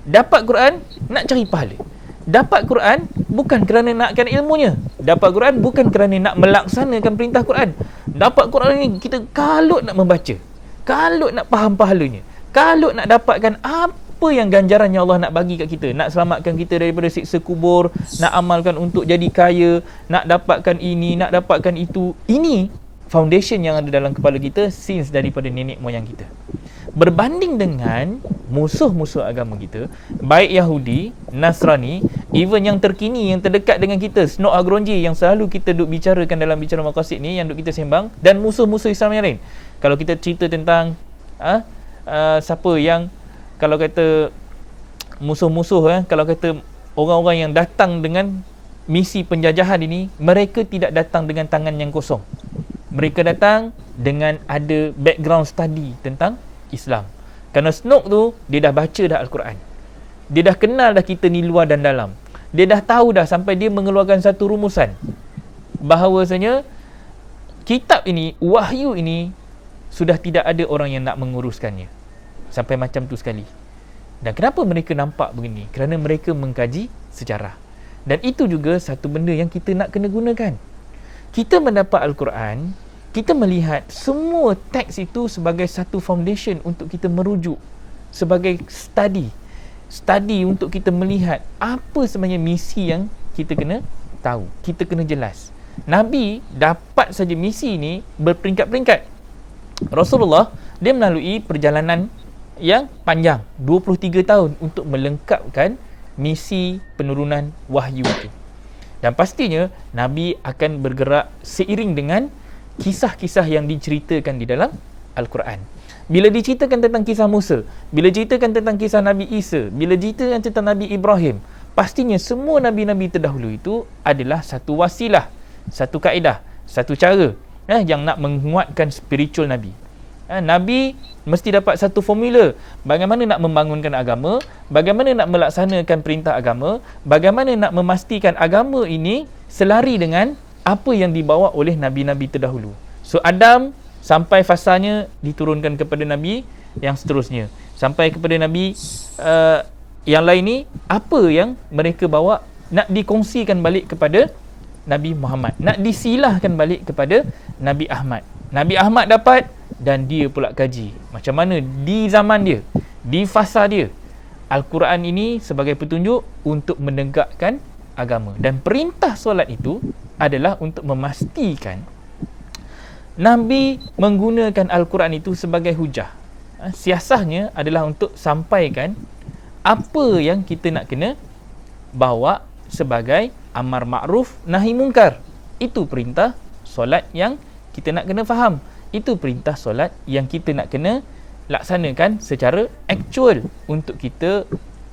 Dapat Quran, nak cari pahala. Dapat Quran bukan kerana nakkan ilmunya. Dapat Quran bukan kerana nak melaksanakan perintah Quran. Dapat Quran ni kita kalut nak membaca. Kalau nak faham pahalanya, kalau nak dapatkan apa yang ganjaran yang Allah nak bagi kat kita, nak selamatkan kita daripada siksa kubur, nak amalkan untuk jadi kaya, nak dapatkan ini, nak dapatkan itu, ini foundation yang ada dalam kepala kita since daripada nenek moyang kita. Berbanding dengan musuh-musuh agama kita, baik Yahudi, Nasrani, even yang terkini, yang terdekat dengan kita, Snok Agronji yang selalu kita duk bicarakan dalam bicara maqasid ni, yang duk kita sembang, dan musuh-musuh Islam yang lain. Kalau kita cerita tentang siapa yang, kalau kata musuh-musuh, kalau kata orang-orang yang datang dengan misi penjajahan ini, mereka tidak datang dengan tangan yang kosong. Mereka datang dengan ada background study tentang Islam. Kerana Snok tu, dia dah baca dah Al-Quran. Dia dah kenal dah kita ni luar dan dalam. Dia dah tahu dah sampai dia mengeluarkan satu rumusan bahawasanya kitab ini, wahyu ini, sudah tidak ada orang yang nak menguruskannya. Sampai macam tu sekali. Dan kenapa mereka nampak begini? Kerana mereka mengkaji sejarah. Dan itu juga satu benda yang kita nak kena gunakan. Kita mendapat Al-Quran, kita melihat semua teks itu sebagai satu foundation untuk kita merujuk, sebagai study untuk kita melihat apa sebenarnya misi yang kita kena tahu, kita kena jelas. Nabi dapat saja misi ini berperingkat-peringkat. Rasulullah, dia melalui perjalanan yang panjang, 23 tahun untuk melengkapkan misi penurunan wahyu itu. Dan pastinya Nabi akan bergerak seiring dengan kisah-kisah yang diceritakan di dalam Al-Quran. Bila diceritakan tentang kisah Musa, bila ceritakan tentang kisah Nabi Isa, bila ceritakan tentang Nabi Ibrahim, pastinya semua Nabi-Nabi terdahulu itu adalah satu wasilah, satu kaedah, satu cara yang nak menguatkan spiritual Nabi. Nabi mesti dapat satu formula bagaimana nak membangunkan agama, bagaimana nak melaksanakan perintah agama, bagaimana nak memastikan agama ini selari dengan apa yang dibawa oleh Nabi-Nabi terdahulu. So Adam sampai fasanya diturunkan kepada Nabi yang seterusnya, sampai kepada Nabi yang lain ni, apa yang mereka bawa nak dikongsikan balik kepada Nabi Muhammad, nak disilahkan balik kepada Nabi Ahmad. Nabi Ahmad dapat, dan dia pula kaji macam mana di zaman dia, di fasa dia, Al-Quran ini sebagai petunjuk untuk menegakkan agama. Dan perintah solat itu adalah untuk memastikan Nabi menggunakan Al-Quran itu sebagai hujah. Siasahnya adalah untuk sampaikan apa yang kita nak kena bawa sebagai amar ma'ruf nahi mungkar. Itu perintah solat yang kita nak kena faham. Itu perintah solat yang kita nak kena laksanakan secara aktual untuk kita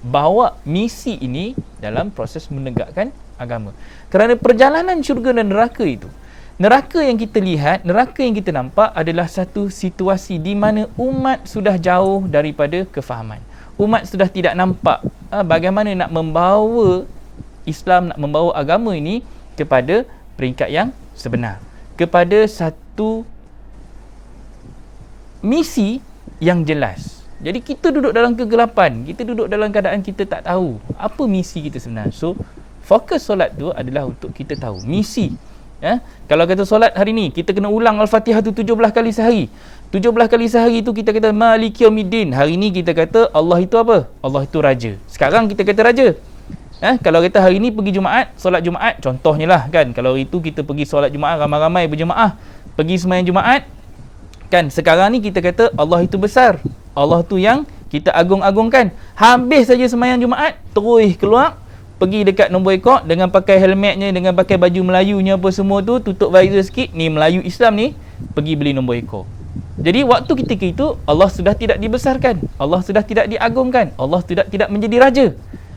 bawa misi ini dalam proses menegakkan agama. Kerana perjalanan syurga dan neraka itu, neraka yang kita lihat, neraka yang kita nampak adalah satu situasi di mana umat sudah jauh daripada kefahaman. Umat sudah tidak nampak bagaimana nak membawa Islam, nak membawa agama ini kepada peringkat yang sebenar, kepada satu misi yang jelas. Jadi kita duduk dalam kegelapan, kita duduk dalam keadaan kita tak tahu apa misi kita sebenarnya. So fokus solat tu adalah untuk kita tahu misi. Kalau kata solat hari ni kita kena ulang Al-Fatihah tu 17 kali sehari. 17 kali sehari tu kita kata Maliki Yaumiddin. Hari ni kita kata Allah itu apa? Allah itu raja. Sekarang kita kata raja. Kalau kata hari ni pergi Jumaat, solat Jumaat contohnya lah kan. Kalau itu kita pergi solat Jumaat ramai-ramai berjemaah, pergi sembahyang Jumaat kan. Sekarang ni kita kata Allah itu besar, Allah tu yang kita agung-agungkan. Habis saja sembahyang Jumaat, terus keluar pergi dekat nombor ekor dengan pakai helmetnya, dengan pakai baju Melayunya apa semua tu, tutup visor sikit, ni Melayu Islam ni, pergi beli nombor ekor. Jadi waktu ketika itu Allah sudah tidak dibesarkan, Allah sudah tidak diagungkan, Allah sudah tidak menjadi raja.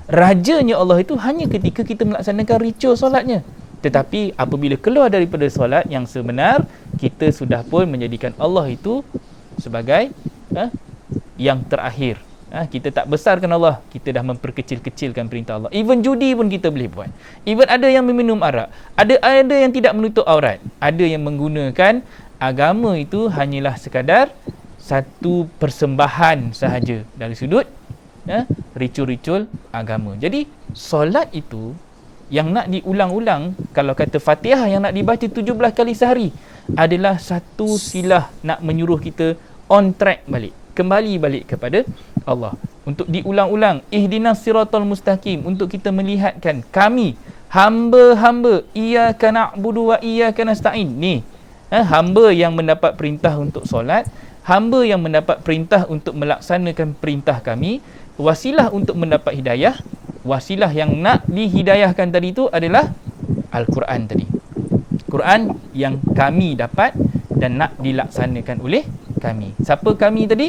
Rajanya Allah itu hanya ketika kita melaksanakan ritual solatnya. Tetapi apabila keluar daripada solat yang sebenar, kita sudah pun menjadikan Allah itu sebagai yang terakhir. Kita tak besarkan Allah, kita dah memperkecil-kecilkan perintah Allah. Even judi pun kita boleh buat. Even ada yang meminum arak, ada yang tidak menutup aurat, ada yang menggunakan agama itu hanyalah sekadar satu persembahan sahaja dari sudut ritual-ritual agama. Jadi solat itu yang nak diulang-ulang, kalau kata Fatihah yang nak dibaca 17 kali sehari, adalah satu silah nak menyuruh kita on track balik, kembali balik kepada Allah. Untuk diulang-ulang, ihdinas siratal mustaqim, untuk kita melihatkan kami hamba-hamba, iyyaka na'budu wa iyyaka nasta'in. Ni hamba yang mendapat perintah untuk solat, hamba yang mendapat perintah untuk melaksanakan perintah kami. Wasilah untuk mendapat hidayah, wasilah yang nak dihidayahkan tadi tu adalah Al-Quran tadi. Quran yang kami dapat dan nak dilaksanakan oleh kami. Siapa kami tadi?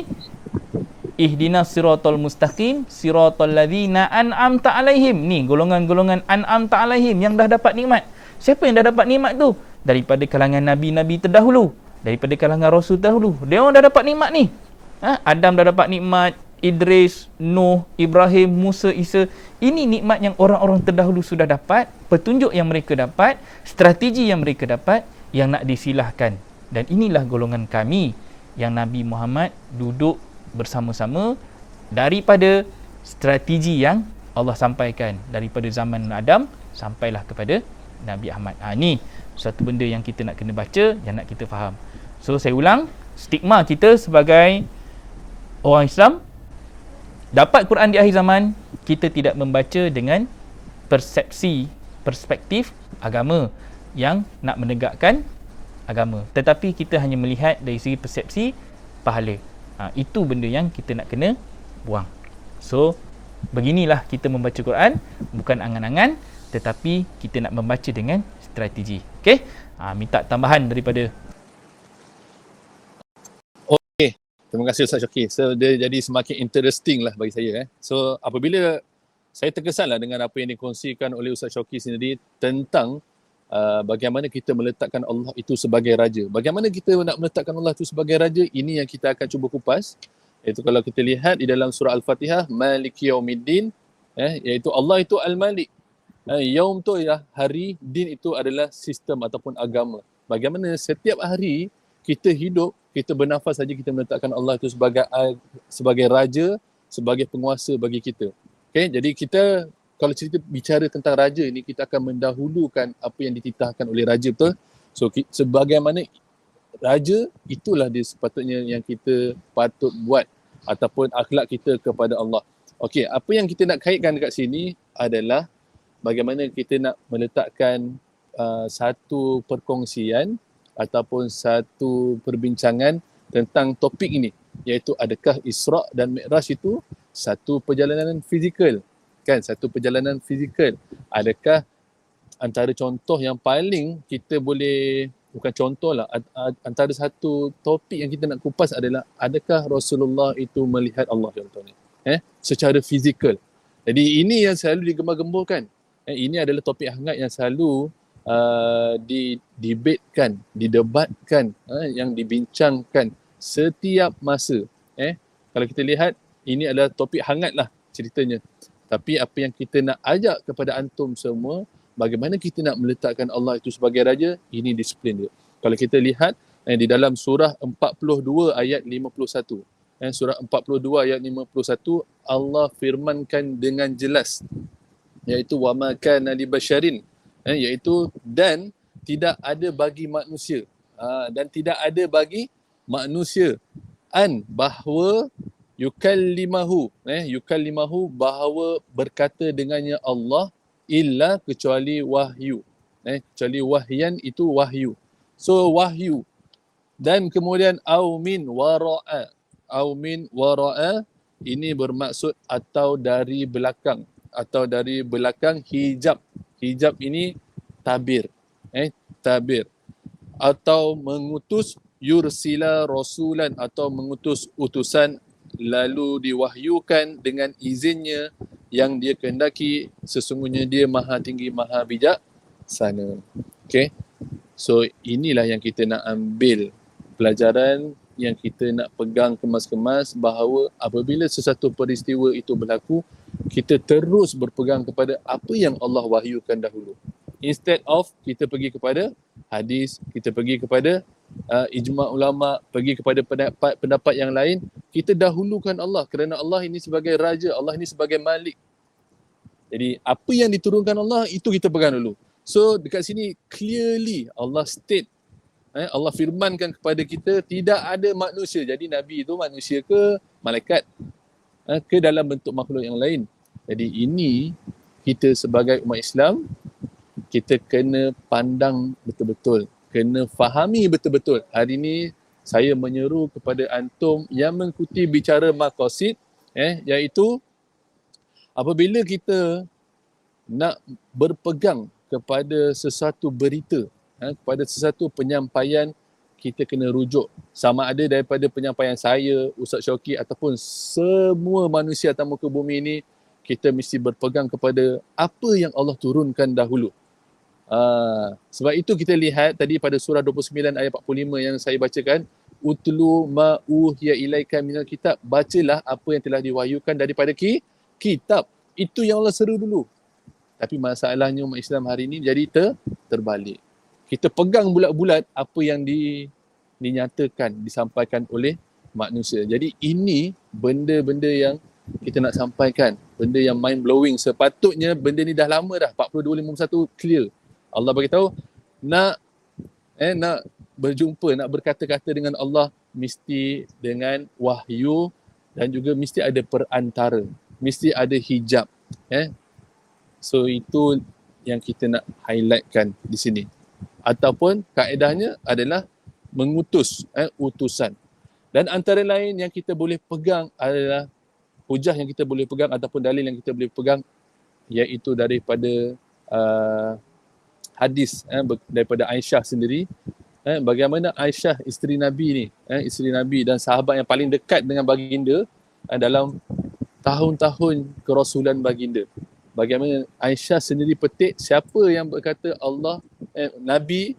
Ihdinas siratal mustaqim, siratal ladzina an'amta alaihim. Ni golongan-golongan an'amta alaihim, yang dah dapat nikmat. Siapa yang dah dapat nikmat tu? Daripada kalangan nabi-nabi terdahulu, daripada kalangan rasul terdahulu. Dia orang dah dapat nikmat ni. Adam dah dapat nikmat, Idris, Nuh, Ibrahim, Musa, Isa. Ini nikmat yang orang-orang terdahulu sudah dapat, petunjuk yang mereka dapat, strategi yang mereka dapat, yang nak disilahkan. Dan inilah golongan kami yang Nabi Muhammad duduk bersama-sama daripada strategi yang Allah sampaikan daripada zaman Adam sampailah kepada Nabi Ahmad. Ni satu benda yang kita nak kena baca, yang nak kita faham. So saya ulang, stigma kita sebagai orang Islam, dapat Quran di akhir zaman, kita tidak membaca dengan perspektif agama yang nak menegakkan agama, tetapi kita hanya melihat dari segi persepsi pahala. Itu benda yang kita nak kena buang. So beginilah kita membaca Quran, bukan angan-angan, tetapi kita nak membaca dengan strategi. Okey, minta tambahan daripada. Okey, terima kasih Ustaz Syakir. So dia jadi semakin interesting lah bagi saya. So apabila saya terkesanlah dengan apa yang dikongsikan oleh Ustaz Syakir sendiri tentang bagaimana kita meletakkan Allah itu sebagai raja. Bagaimana kita nak meletakkan Allah itu sebagai raja, ini yang kita akan cuba kupas. Iaitu kalau kita lihat di dalam surah Al-Fatihah, Maliki Yaumiddin, iaitu Allah itu Al-Malik. Yaum tu ya hari, din itu adalah sistem ataupun agama. Bagaimana setiap hari kita hidup, kita bernafas saja kita meletakkan Allah itu sebagai raja, sebagai penguasa bagi kita. Okay, jadi kita kalau cerita bicara tentang raja ni, kita akan mendahulukan apa yang dititahkan oleh raja, betul? So sebagaimana raja, itulah dia sepatutnya yang kita patut buat ataupun akhlak kita kepada Allah. Okey, apa yang kita nak kaitkan dekat sini adalah bagaimana kita nak meletakkan satu perkongsian ataupun satu perbincangan tentang topik ini, iaitu adakah Isra' dan Mi'raj itu satu perjalanan fizikal? Kan, satu perjalanan fizikal. Adakah antara contoh yang paling kita boleh, bukan contoh lah, antara satu topik yang kita nak kupas adalah adakah Rasulullah itu melihat Allah, contohnya secara fizikal. Jadi ini yang selalu digembar-gemburkan. Ini adalah topik hangat yang selalu didebatkan, didebatkan, yang dibincangkan setiap masa. Kalau kita lihat, ini adalah topik hangat lah ceritanya. Tapi apa yang kita nak ajak kepada antum semua, bagaimana kita nak meletakkan Allah itu sebagai raja, ini disiplin dia. Kalau kita lihat di dalam surah 42 ayat 51. Surah 42 ayat 51, Allah firmankan dengan jelas, iaitu wa ma kana li basyarin, iaitu dan tidak ada bagi manusia, dan tidak ada bagi manusia bahawa yukallimahu, bahawa berkata dengannya Allah, illa kecuali wahyu, kecuali wahyan itu wahyu. So wahyu, dan kemudian au min wara'a, ini bermaksud atau dari belakang, hijab. Hijab ini tabir, tabir, atau mengutus, yursila rasulan, atau mengutus utusan, lalu diwahyukan dengan izinnya yang dia kehendaki, sesungguhnya dia maha tinggi, maha bijaksana. Okay, so inilah yang kita nak ambil pelajaran, yang kita nak pegang kemas-kemas, bahawa apabila sesuatu peristiwa itu berlaku, kita terus berpegang kepada apa yang Allah wahyukan dahulu. Instead of kita pergi kepada hadis, kita pergi kepada ijma' ulama, pergi kepada pendapat yang lain, kita dahulukan Allah kerana Allah ini sebagai raja, Allah ini sebagai malik. Jadi apa yang diturunkan Allah itu kita pegang dulu. So dekat sini clearly Allah state Allah firmankan kepada kita tidak ada manusia. Jadi Nabi itu manusia ke malaikat, ke dalam bentuk makhluk yang lain. Jadi ini kita sebagai umat Islam, kita kena pandang betul-betul, kena fahami betul-betul. Hari ini saya menyeru kepada antum yang mengikuti bicara maqasid, iaitu apabila kita nak berpegang kepada sesuatu berita, kepada sesuatu penyampaian, kita kena rujuk sama ada daripada penyampaian saya, Ustaz Syauqi, ataupun semua manusia atas muka bumi ini, kita mesti berpegang kepada apa yang Allah turunkan dahulu. Sebab itu kita lihat tadi pada surah 29 ayat 45 yang saya bacakan, utlu ma uhiya ilaika minal kitab, bacalah apa yang telah diwahyukan daripada kitab. Itu yang Allah seru dulu. Tapi masalahnya umat Islam hari ini jadi terbalik. Kita pegang bulat-bulat apa yang dinyatakan, disampaikan oleh manusia. Jadi ini benda-benda yang kita nak sampaikan, benda yang mind blowing. Sepatutnya benda ni dah lama dah, 4251 clear. Allah beritahu nak berjumpa, nak berkata-kata dengan Allah mesti dengan wahyu dan juga mesti ada perantara, mesti ada hijab. So itu yang kita nak highlightkan di sini. Ataupun kaedahnya adalah mengutus, utusan. Dan antara lain yang kita boleh pegang adalah hujah yang kita boleh pegang ataupun dalil yang kita boleh pegang, iaitu daripada hadis daripada Aisyah sendiri. Bagaimana Aisyah isteri Nabi ni, isteri Nabi dan sahabat yang paling dekat dengan baginda dalam tahun-tahun kerasulan baginda. Bagaimana Aisyah sendiri petik siapa yang berkata Allah, Nabi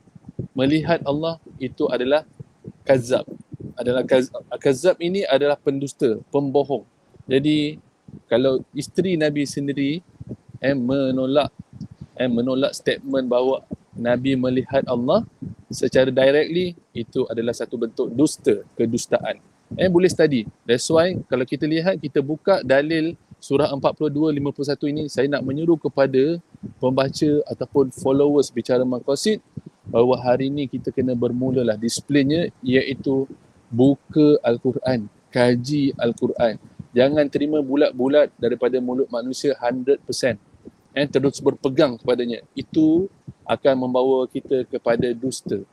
melihat Allah, itu adalah kazab. Kazab ini adalah pendusta, pembohong. Jadi kalau isteri Nabi sendiri menolak statement bahawa Nabi melihat Allah secara directly, itu adalah satu bentuk dusta, kedustaan. Boleh study. That's why kalau kita lihat, kita buka dalil surah 42-51 ini, saya nak menyuruh kepada pembaca ataupun followers bicara maqasid bahawa hari ini kita kena bermulalah disiplinnya, iaitu buka Al-Quran, kaji Al-Quran. Jangan terima bulat-bulat daripada mulut manusia 100%. Terus berpegang kepadanya. Itu akan membawa kita kepada dusta.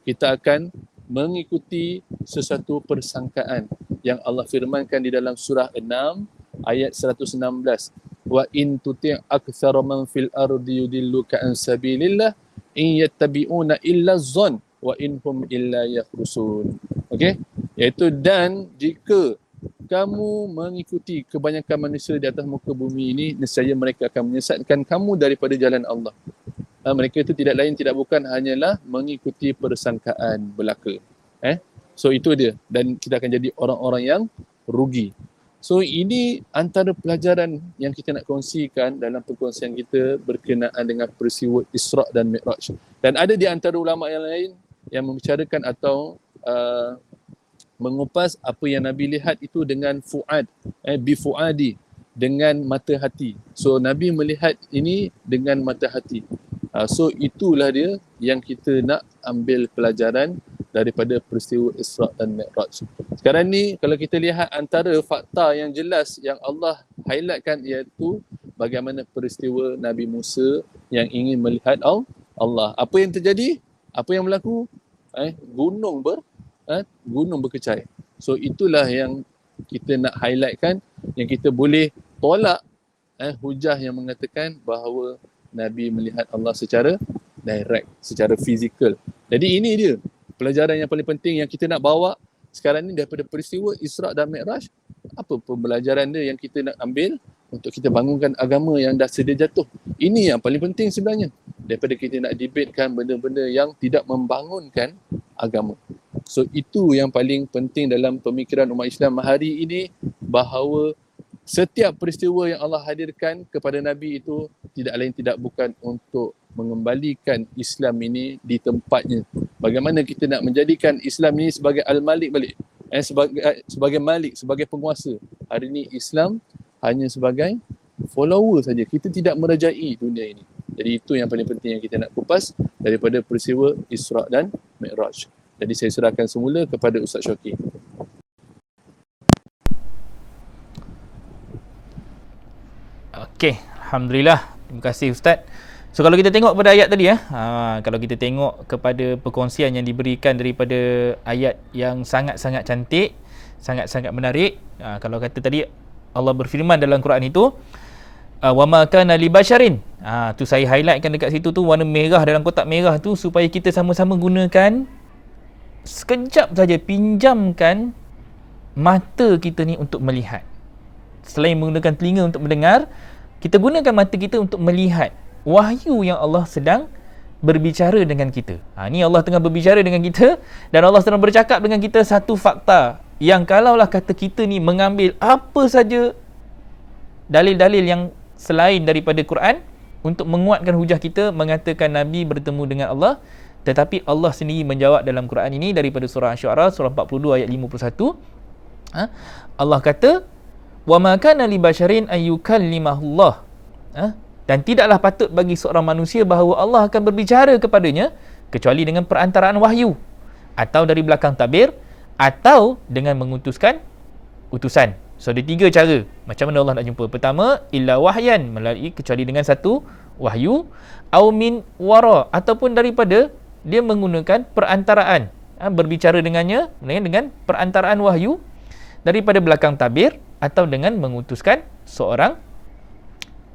Kita akan mengikuti sesuatu persangkaan yang Allah firmankan di dalam surah 6 ayat 116. Wa in tuti' aktsara man fil ardi yudilluka an sabilillah in yattabi'una illa dhann wa in hum illa yakhrusun. Okey? Iaitu dan jika kamu mengikuti kebanyakan manusia di atas muka bumi ini, nescaya mereka akan menyesatkan kamu daripada jalan Allah. Mereka itu tidak lain tidak bukan hanyalah mengikuti persangkaan belaka. So itu dia, dan kita akan jadi orang-orang yang rugi. So ini antara pelajaran yang kita nak kongsikan dalam perkongsian kita berkenaan dengan peristiwa Isra' dan Mi'raj. Dan ada di antara ulama yang lain yang membicarakan atau mengupas apa yang Nabi lihat itu dengan fuad, bifuadi, dengan mata hati. So Nabi melihat ini dengan mata hati. So itulah dia yang kita nak ambil pelajaran daripada peristiwa Isra' dan Mi'raj. Sekarang ni kalau kita lihat antara fakta yang jelas yang Allah highlightkan, iaitu bagaimana peristiwa Nabi Musa yang ingin melihat Allah. Apa yang terjadi? Apa yang berlaku? Gunung berkecai. So itulah yang kita nak highlightkan, yang kita boleh tolak hujah yang mengatakan bahawa Nabi melihat Allah secara direct, secara fizikal. Jadi ini dia pelajaran yang paling penting yang kita nak bawa sekarang ni daripada peristiwa Isra' dan Mi'raj. Apa pembelajaran dia yang kita nak ambil untuk kita bangunkan agama yang dah sedia jatuh. Ini yang paling penting sebenarnya, daripada kita nak debatekan benda-benda yang tidak membangunkan agama. So itu yang paling penting dalam pemikiran umat Islam hari ini, bahawa setiap peristiwa yang Allah hadirkan kepada Nabi itu tidak lain tidak bukan untuk mengembalikan Islam ini di tempatnya. Bagaimana kita nak menjadikan Islam ini sebagai al-malik balik, sebagai malik, sebagai penguasa. Hari ini Islam hanya sebagai follower saja. Kita tidak merajai dunia ini. Jadi itu yang paling penting yang kita nak kupas daripada peristiwa Isra' dan Mi'raj. Jadi saya serahkan semula kepada Ustaz Syakir. Okey, alhamdulillah. Terima kasih Ustaz. So kalau kita tengok pada ayat tadi kalau kita tengok kepada perkongsian yang diberikan daripada ayat yang sangat-sangat cantik, sangat-sangat menarik. Kalau kata tadi Allah berfirman dalam Quran itu, wa ma kana li basyarin. Tu saya highlightkan dekat situ tu, warna merah dalam kotak merah tu, supaya kita sama-sama gunakan sekejap saja, pinjamkan mata kita ni untuk melihat. Selain menggunakan telinga untuk mendengar, kita gunakan mata kita untuk melihat wahyu yang Allah sedang berbicara dengan kita. Ni Allah tengah berbicara dengan kita, dan Allah sedang bercakap dengan kita satu fakta yang kalaulah kata kita ni mengambil apa saja dalil-dalil yang selain daripada Quran untuk menguatkan hujah kita mengatakan Nabi bertemu dengan Allah, tetapi Allah sendiri menjawab dalam Quran ini daripada surah Asy-Syu'ara surah 42 ayat 51. Allah kata, wa ma kana li basyarin ayyukallimahullah. Dan tidaklah patut bagi seorang manusia bahawa Allah akan berbicara kepadanya kecuali dengan perantaraan wahyu, atau dari belakang tabir, atau dengan mengutuskan utusan. So ada 3 cara macam mana Allah nak jumpa. Pertama, illa wahyan, melalui kecuali dengan satu wahyu, au min wara, ataupun daripada dia menggunakan perantaraan, berbicara dengannya dengan perantaraan wahyu daripada belakang tabir, atau dengan mengutuskan seorang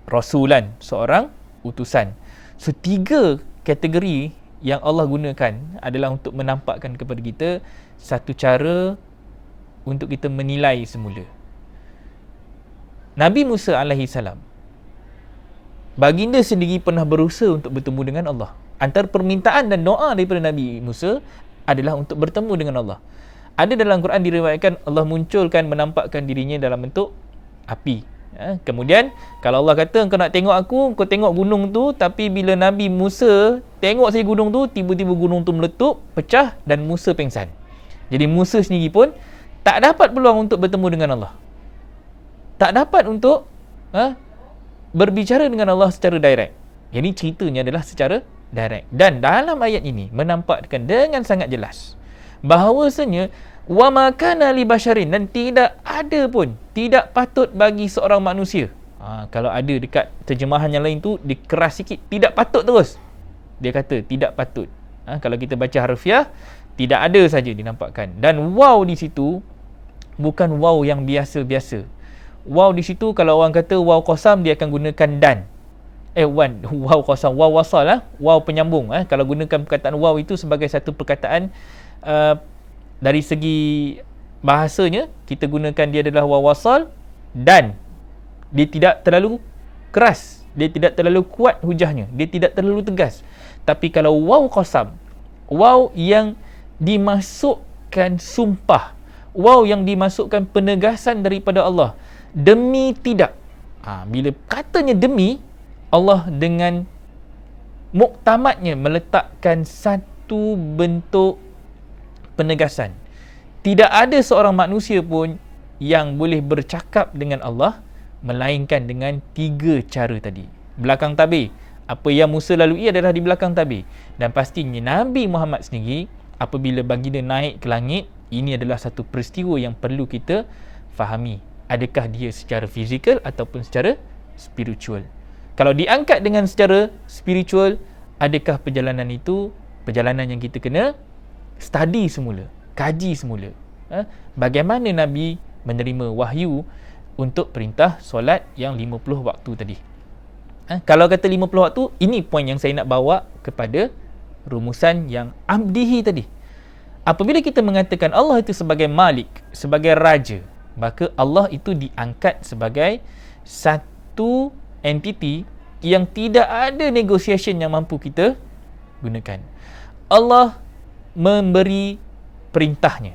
rasulan, seorang utusan. So 3 kategori yang Allah gunakan adalah untuk menampakkan kepada kita satu cara untuk kita menilai semula. Nabi Musa alaihi salam, baginda sendiri pernah berusaha untuk bertemu dengan Allah. Antara permintaan dan doa daripada Nabi Musa adalah untuk bertemu dengan Allah. Ada dalam Quran diriwayatkan Allah munculkan, menampakkan dirinya dalam bentuk api. Kemudian kalau Allah kata engkau nak tengok aku, kau tengok gunung tu, tapi bila Nabi Musa tengok saja gunung tu, tiba-tiba gunung tu meletup, pecah, dan Musa pengsan. Jadi Musa sendiri pun tak dapat peluang untuk bertemu dengan Allah, tak dapat untuk berbicara dengan Allah secara direct. Jadi ceritanya adalah secara direct. Dan dalam ayat ini menampakkan dengan sangat jelas bahawasanya wa ma kana li basyarin, dan tidak ada pun, tidak patut bagi seorang manusia. Kalau ada dekat terjemahan yang lain tu dikeras sikit, tidak patut terus. Dia kata tidak patut. Kalau kita baca harfiah, tidak ada saja dinampakkan. Dan waw di situ bukan waw yang biasa-biasa. Waw di situ kalau orang kata waw qasam, dia akan gunakan dan. Waw qasam, waw wasal, waw penyambung. Kalau gunakan perkataan waw itu sebagai satu perkataan dari segi bahasanya, kita gunakan dia adalah waw wasal, dan dia tidak terlalu keras, dia tidak terlalu kuat hujahnya, dia tidak terlalu tegas. Tapi kalau waw qasam, waw yang dimasukkan sumpah, waw yang dimasukkan penegasan daripada Allah, demi tidak. Bila katanya demi, Allah dengan muktamadnya meletakkan satu bentuk penegasan. Tidak ada seorang manusia pun yang boleh bercakap dengan Allah melainkan dengan 3 cara tadi. Belakang tabir, apa yang Musa lalui adalah di belakang tabir. Dan pastinya Nabi Muhammad sendiri, apabila baginda naik ke langit, ini adalah satu peristiwa yang perlu kita fahami. Adakah dia secara fizikal ataupun secara spiritual? Kalau diangkat dengan secara spiritual, adakah perjalanan itu perjalanan yang kita kena study semula, kaji semula. Bagaimana Nabi menerima wahyu untuk perintah solat yang 50 waktu tadi. Kalau kata 50 waktu, ini poin yang saya nak bawa kepada rumusan yang abdihi tadi. Apabila kita mengatakan Allah itu sebagai Malik, sebagai Raja, maka Allah itu diangkat sebagai satu entiti yang tidak ada negotiation yang mampu kita gunakan. Allah memberi perintahnya.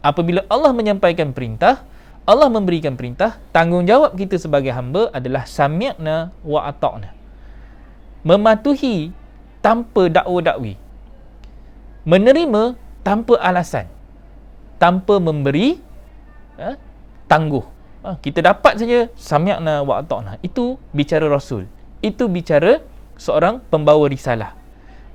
Apabila Allah menyampaikan perintah, Allah memberikan perintah, tanggungjawab kita sebagai hamba adalah sami'na wa ata'na. Mematuhi tanpa dakwa-dakwi. Menerima tanpa alasan. Tanpa memberi tangguh. Kita dapat saja sami'na wa ata'na. Itu bicara Rasul. Itu bicara seorang pembawa risalah.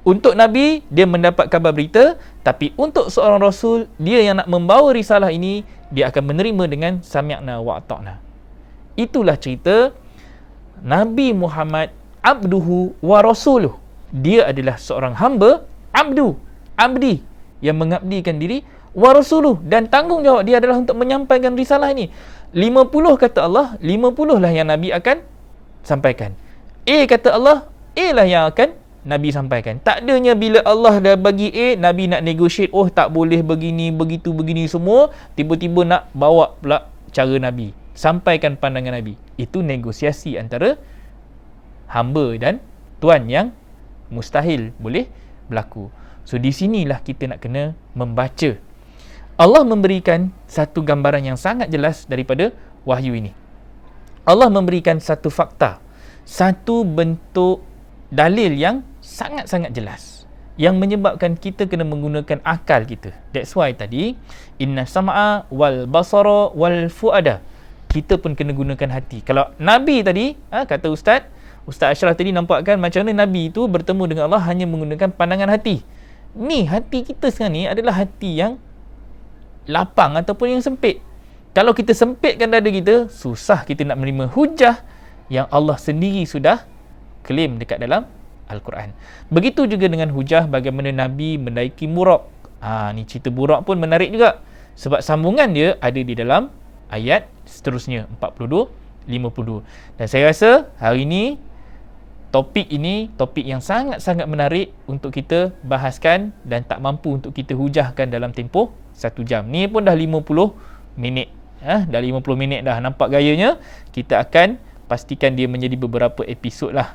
Untuk Nabi, dia mendapat kabar berita, tapi untuk seorang Rasul, dia yang nak membawa risalah ini, dia akan menerima dengan sami'na wa ata'na. Itulah cerita Nabi Muhammad abduhu wa rasuluh. Dia adalah seorang hamba, abdi, yang mengabdikan diri, wa rasuluh, dan tanggungjawab dia adalah untuk menyampaikan risalah ini. 50 kata Allah, 50 lah yang Nabi akan sampaikan. A kata Allah, A lah yang akan Nabi sampaikan. Tak adanya bila Allah dah bagi A, Nabi nak negotiate, oh tak boleh begini, begitu, begini semua, tiba-tiba nak bawa pula cara Nabi, sampaikan pandangan Nabi. Itu negosiasi antara hamba dan Tuan yang mustahil boleh berlaku. So di sinilah kita nak kena membaca. Allah memberikan satu gambaran yang sangat jelas daripada wahyu ini. Allah memberikan satu fakta, satu bentuk dalil yang sangat-sangat jelas, yang menyebabkan kita kena menggunakan akal kita. That's why tadi, inna sam'a wal basara wal fu'ada, kita pun kena gunakan hati. Kalau Nabi tadi, kata Ustaz Ashraf tadi, nampakkan macam mana Nabi itu bertemu dengan Allah hanya menggunakan pandangan hati. Ni hati kita sekarang ni adalah hati yang lapang ataupun yang sempit. Kalau kita sempitkan dada kita, susah kita nak menerima hujah yang Allah sendiri sudah klaim dekat dalam Al-Quran. Begitu juga dengan hujah bagaimana Nabi menaiki Buraq. Ni cerita Buraq pun menarik juga, sebab sambungan dia ada di dalam ayat seterusnya 42, 52. Dan saya rasa hari ini topik ini topik yang sangat-sangat menarik untuk kita bahaskan, dan tak mampu untuk kita hujahkan dalam tempoh 1 jam. Ni pun dah 50 minit. Dah 50 minit dah. Nampak gayanya? Kita akan pastikan dia menjadi beberapa episod lah.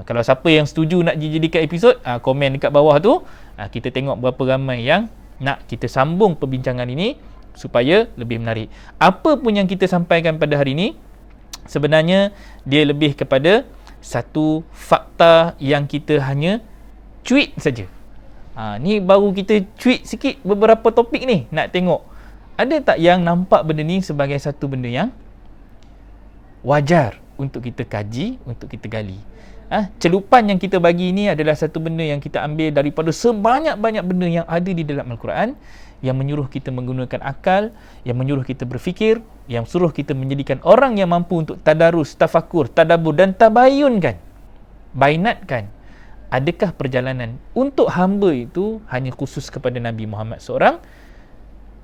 Kalau siapa yang setuju nak dijadikan episod, komen dekat bawah tu. Kita tengok berapa ramai yang nak kita sambung perbincangan ini supaya lebih menarik. Apa pun yang kita sampaikan pada hari ini, sebenarnya dia lebih kepada satu fakta yang kita hanya cuit saja. Ni baru kita cuit sikit beberapa topik ni. Nak tengok ada tak yang nampak benda ni sebagai satu benda yang wajar untuk kita kaji, untuk kita gali. Celupan yang kita bagi ini adalah satu benda yang kita ambil daripada sebanyak-banyak benda yang ada di dalam Al-Quran, yang menyuruh kita menggunakan akal, yang menyuruh kita berfikir, yang suruh kita menjadikan orang yang mampu untuk tadarus, tafakur, tadabbur dan tabayunkan, bainatkan. Adakah perjalanan untuk hamba itu hanya khusus kepada Nabi Muhammad seorang?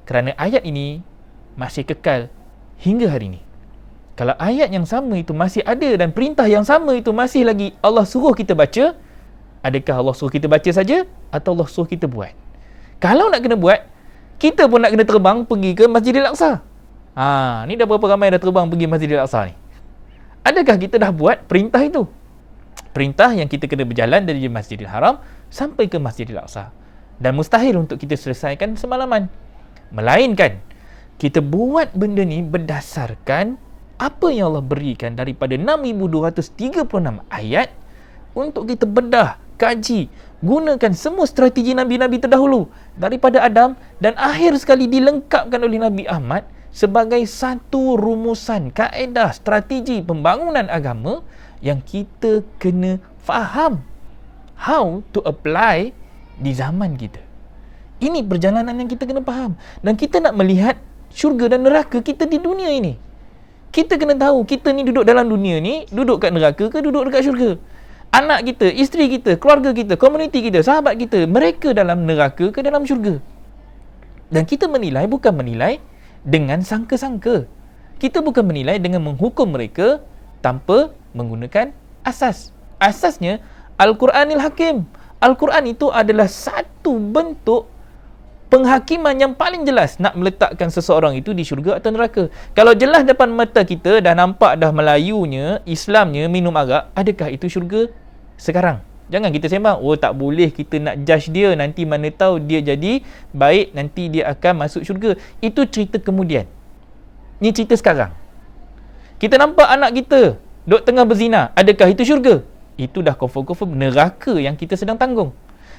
Kerana ayat ini masih kekal hingga hari ini. Kalau ayat yang sama itu masih ada dan perintah yang sama itu masih lagi Allah suruh kita baca, adakah Allah suruh kita baca saja atau Allah suruh kita buat? Kalau nak kena buat, kita pun nak kena terbang pergi ke Masjidil Aqsa. Ni dah berapa ramai dah terbang pergi Masjidil Aqsa ni? Adakah kita dah buat perintah itu? Perintah yang kita kena berjalan dari Masjidil Haram sampai ke Masjidil Aqsa. Dan mustahil untuk kita selesaikan semalaman. Melainkan kita buat benda ni berdasarkan apa yang Allah berikan daripada 6,236 ayat untuk kita bedah, kaji, gunakan semua strategi Nabi-Nabi terdahulu daripada Adam, dan akhir sekali dilengkapkan oleh Nabi Ahmad sebagai satu rumusan, kaedah, strategi pembangunan agama yang kita kena faham how to apply di zaman kita. Ini perjalanan yang kita kena faham. Dan kita nak melihat syurga dan neraka kita di dunia ini. Kita kena tahu kita ni duduk dalam dunia ni, duduk kat neraka ke duduk dekat syurga. Anak kita, isteri kita, keluarga kita, komuniti kita, sahabat kita, mereka dalam neraka ke dalam syurga. Dan kita menilai bukan menilai dengan sangka-sangka. Kita bukan menilai dengan menghukum mereka tanpa menggunakan asas. Asasnya Al-Quranil Hakim. Al-Quran itu adalah satu bentuk penghakiman yang paling jelas nak meletakkan seseorang itu di syurga atau neraka. Kalau jelas depan mata kita dah nampak dah Melayunya, Islamnya, minum arak, adakah itu syurga sekarang? Jangan kita sembang, oh tak boleh kita nak judge dia, nanti mana tahu dia jadi baik, nanti dia akan masuk syurga. Itu cerita kemudian. Ni cerita sekarang. Kita nampak anak kita duk tengah berzina, adakah itu syurga? Itu dah confirm neraka yang kita sedang tanggung.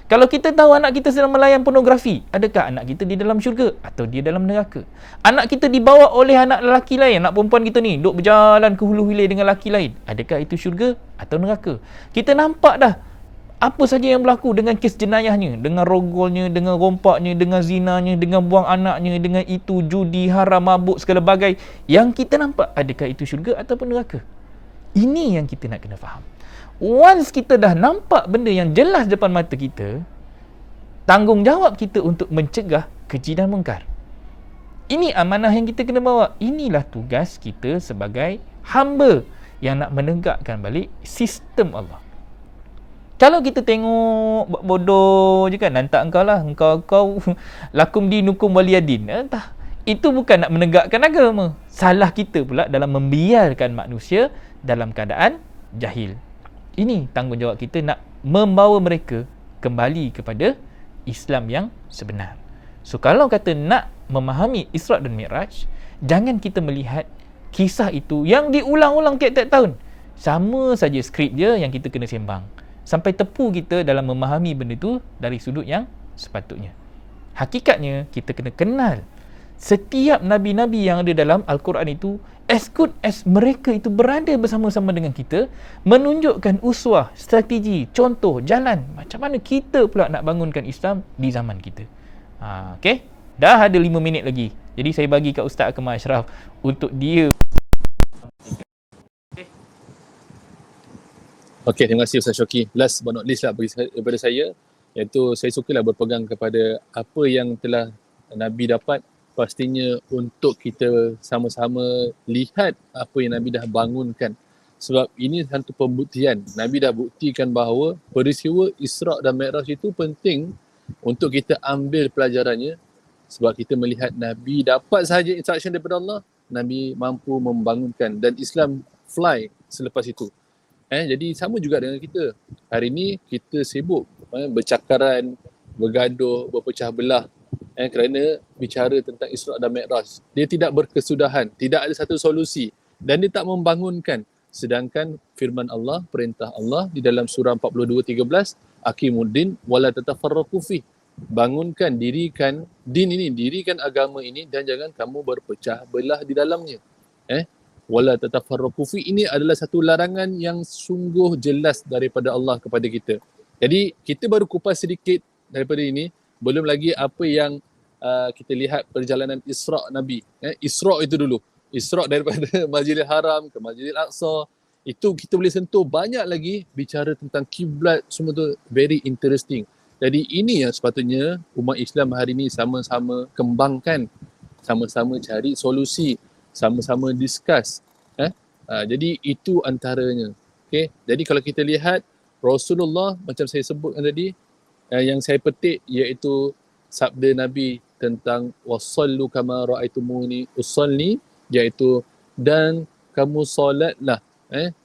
Kalau kita tahu anak kita sedang melayan pornografi, adakah anak kita di dalam syurga atau dia dalam neraka? Anak kita dibawa oleh anak lelaki lain, anak perempuan kita ni, duk berjalan ke hulu hilir dengan lelaki lain, adakah itu syurga atau neraka? Kita nampak dah apa saja yang berlaku dengan kes jenayahnya, dengan rogolnya, dengan rompaknya, dengan zinanya, dengan buang anaknya, dengan itu judi, haram, mabuk, segala bagai. Yang kita nampak, adakah itu syurga ataupun neraka? Ini yang kita nak kena faham. Once kita dah nampak benda yang jelas depan mata kita, tanggungjawab kita untuk mencegah keji dan mungkar. Ini amanah yang kita kena bawa. Inilah tugas kita sebagai hamba yang nak menegakkan balik sistem Allah. Kalau kita tengok buat bodoh je kan, nantak engkau lah, engkau lakum dinukum waliyadin. Entah. Itu bukan nak menegakkan agama. Salah kita pula dalam membiarkan manusia dalam keadaan jahil. Ini tanggungjawab kita nak membawa mereka kembali kepada Islam yang sebenar. So kalau kata nak memahami Isra' dan Mi'raj, jangan kita melihat kisah itu yang diulang-ulang tiap-tiap tahun. Sama saja skrip dia yang kita kena sembang. Sampai tepu kita dalam memahami benda itu dari sudut yang sepatutnya. Hakikatnya kita kena kenal setiap Nabi-Nabi yang ada dalam Al-Quran itu, as good as mereka itu berada bersama-sama dengan kita, menunjukkan uswah, strategi, contoh, jalan macam mana kita pula nak bangunkan Islam di zaman kita. Okay? Dah ada 5 minit lagi. Jadi saya bagi kat Ustaz Akmal Ashraf untuk dia. Okay, terima kasih Ustaz Syoki. Last but not least lah daripada saya, iaitu saya sukalah berpegang kepada apa yang telah Nabi dapat. Pastinya untuk kita sama-sama lihat apa yang Nabi dah bangunkan. Sebab ini satu pembuktian. Nabi dah buktikan bahawa peristiwa Isra' dan Mi'raj itu penting untuk kita ambil pelajarannya. Sebab kita melihat Nabi dapat sahaja instruction daripada Allah, Nabi mampu membangunkan dan Islam fly selepas itu. Jadi sama juga dengan kita. Hari ini kita sibuk bercakaran, bergaduh, berpecah belah. Kerana bicara tentang Isra' dan Mi'raj. Dia tidak berkesudahan, tidak ada satu solusi dan dia tak membangunkan. Sedangkan firman Allah, perintah Allah di dalam surah 42:13, Aqimuddin wala tatafarraqu fi. Bangunkan, dirikan din ini, dirikan agama ini dan jangan kamu berpecah belah di dalamnya. Wala tatafarraqu fi ini adalah satu larangan yang sungguh jelas daripada Allah kepada kita. Jadi kita baru kupas sedikit daripada ini. Belum lagi apa yang kita lihat perjalanan Isra' Nabi. Isra' itu dulu. Isra' daripada Masjidil Haram ke Masjidil Aqsa. Itu kita boleh sentuh banyak lagi bicara tentang kiblat, semua tu very interesting. Jadi ini yang sepatutnya umat Islam hari ini sama-sama kembangkan. Sama-sama cari solusi. Sama-sama discuss. Jadi itu antaranya. Okay? Jadi kalau kita lihat Rasulullah macam saya sebutkan tadi, yang saya petik iaitu sabda Nabi tentang wasallu kama raaitumuni usalli, iaitu dan kamu solatlah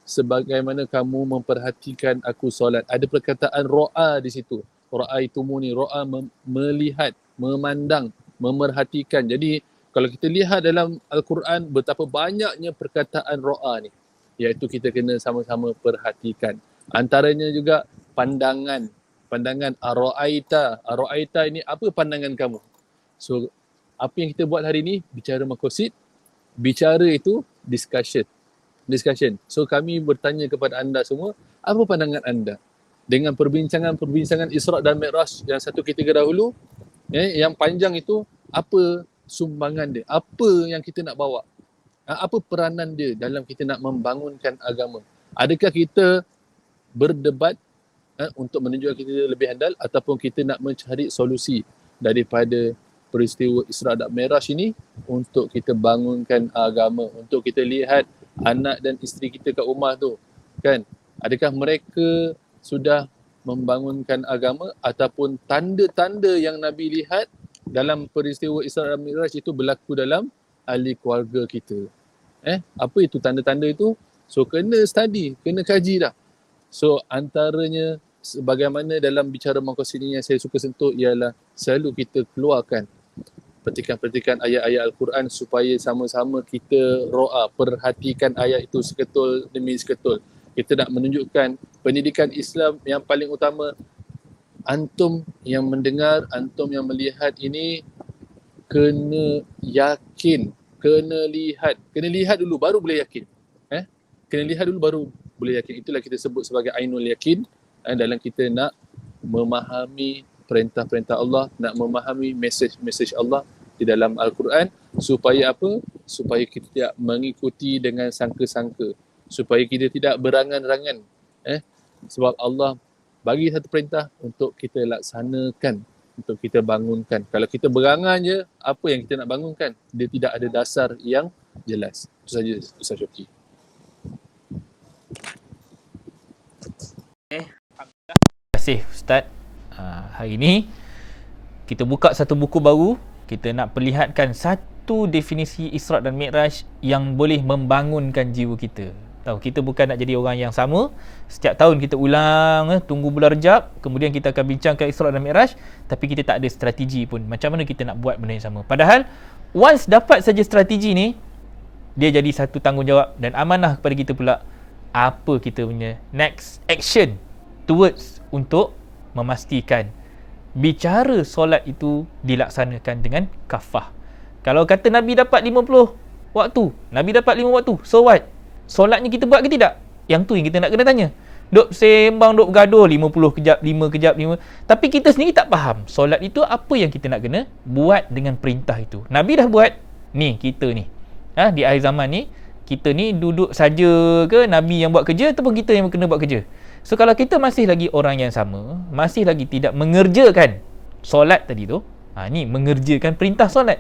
sebagaimana kamu memperhatikan aku solat. Ada perkataan ra'a di situ. Raaitumuni, ra'a melihat, memandang, memerhatikan. Jadi kalau kita lihat dalam Al-Quran betapa banyaknya perkataan ra'a ni, iaitu kita kena sama-sama perhatikan. Antaranya juga pandangan Ar-ra'aita ini apa pandangan kamu? So apa yang kita buat hari ni bicara maqasid, bicara itu discussion. So kami bertanya kepada anda semua, apa pandangan anda dengan perbincangan Isra' dan Mi'raj yang satu kita dahulu, yang panjang itu, apa sumbangan dia? Apa yang kita nak bawa? Apa peranan dia dalam kita nak membangunkan agama? Adakah kita berdebat untuk menunjukkan kita lebih handal ataupun kita nak mencari solusi daripada peristiwa Isra' dan Mi'raj ini untuk kita bangunkan agama, untuk kita lihat anak dan isteri kita kat rumah tu kan, adakah mereka sudah membangunkan agama ataupun tanda-tanda yang Nabi lihat dalam peristiwa Isra' dan Mi'raj itu berlaku dalam ahli keluarga kita. Apa itu tanda-tanda itu? So kena study, kena kaji dah. So antaranya sebagaimana dalam bicara maqasid ini yang saya suka sentuh ialah selalu kita keluarkan petikan-petikan ayat-ayat Al-Quran supaya sama-sama kita perhatikan ayat itu seketul demi seketul. Kita nak menunjukkan pendidikan Islam yang paling utama antum yang mendengar, antum yang melihat ini kena yakin, kena lihat dulu baru boleh yakin. Kena lihat dulu baru boleh yakin. Itulah kita sebut sebagai ainul yakin, dalam kita nak memahami perintah-perintah Allah, nak memahami mesej Allah di dalam Al-Quran, supaya apa? Supaya kita tidak mengikuti dengan sangka-sangka, supaya kita tidak berangan-rangan. Sebab Allah bagi satu perintah untuk kita laksanakan, untuk kita bangunkan. Kalau kita berangan je, apa yang kita nak bangunkan? Dia tidak ada dasar yang jelas. Itu saja Ustaz Syokri. Terima kasih Ustaz. Hari ini kita buka satu buku baru. Kita nak perlihatkan satu definisi Isra' dan Mi'raj yang boleh membangunkan jiwa kita. Tahu, kita bukan nak jadi orang yang sama. Setiap tahun kita ulang, tunggu bulan Rejab, kemudian kita akan bincangkan Isra' dan Mi'raj, tapi kita tak ada strategi pun. Macam mana kita nak buat benda yang sama? Padahal once dapat saja strategi ni, dia jadi satu tanggungjawab dan amanah kepada kita pula. Apa kita punya next action towards untuk memastikan bicara solat itu dilaksanakan dengan kafah. Kalau kata Nabi dapat 50 waktu, Nabi dapat 5 waktu, so what? Solatnya kita buat ke tidak? Yang tu yang kita nak kena tanya. Duk sembang, duk gaduh 50 kejap, 5 kejap, 5. Tapi kita sendiri tak faham solat itu apa yang kita nak kena buat dengan perintah itu. Nabi dah buat, ni kita ni. Di akhir zaman ni, kita ni duduk saja ke Nabi yang buat kerja ataupun kita yang kena buat kerja? So kalau kita masih lagi orang yang sama, masih lagi tidak mengerjakan solat tadi tu, ni mengerjakan perintah solat.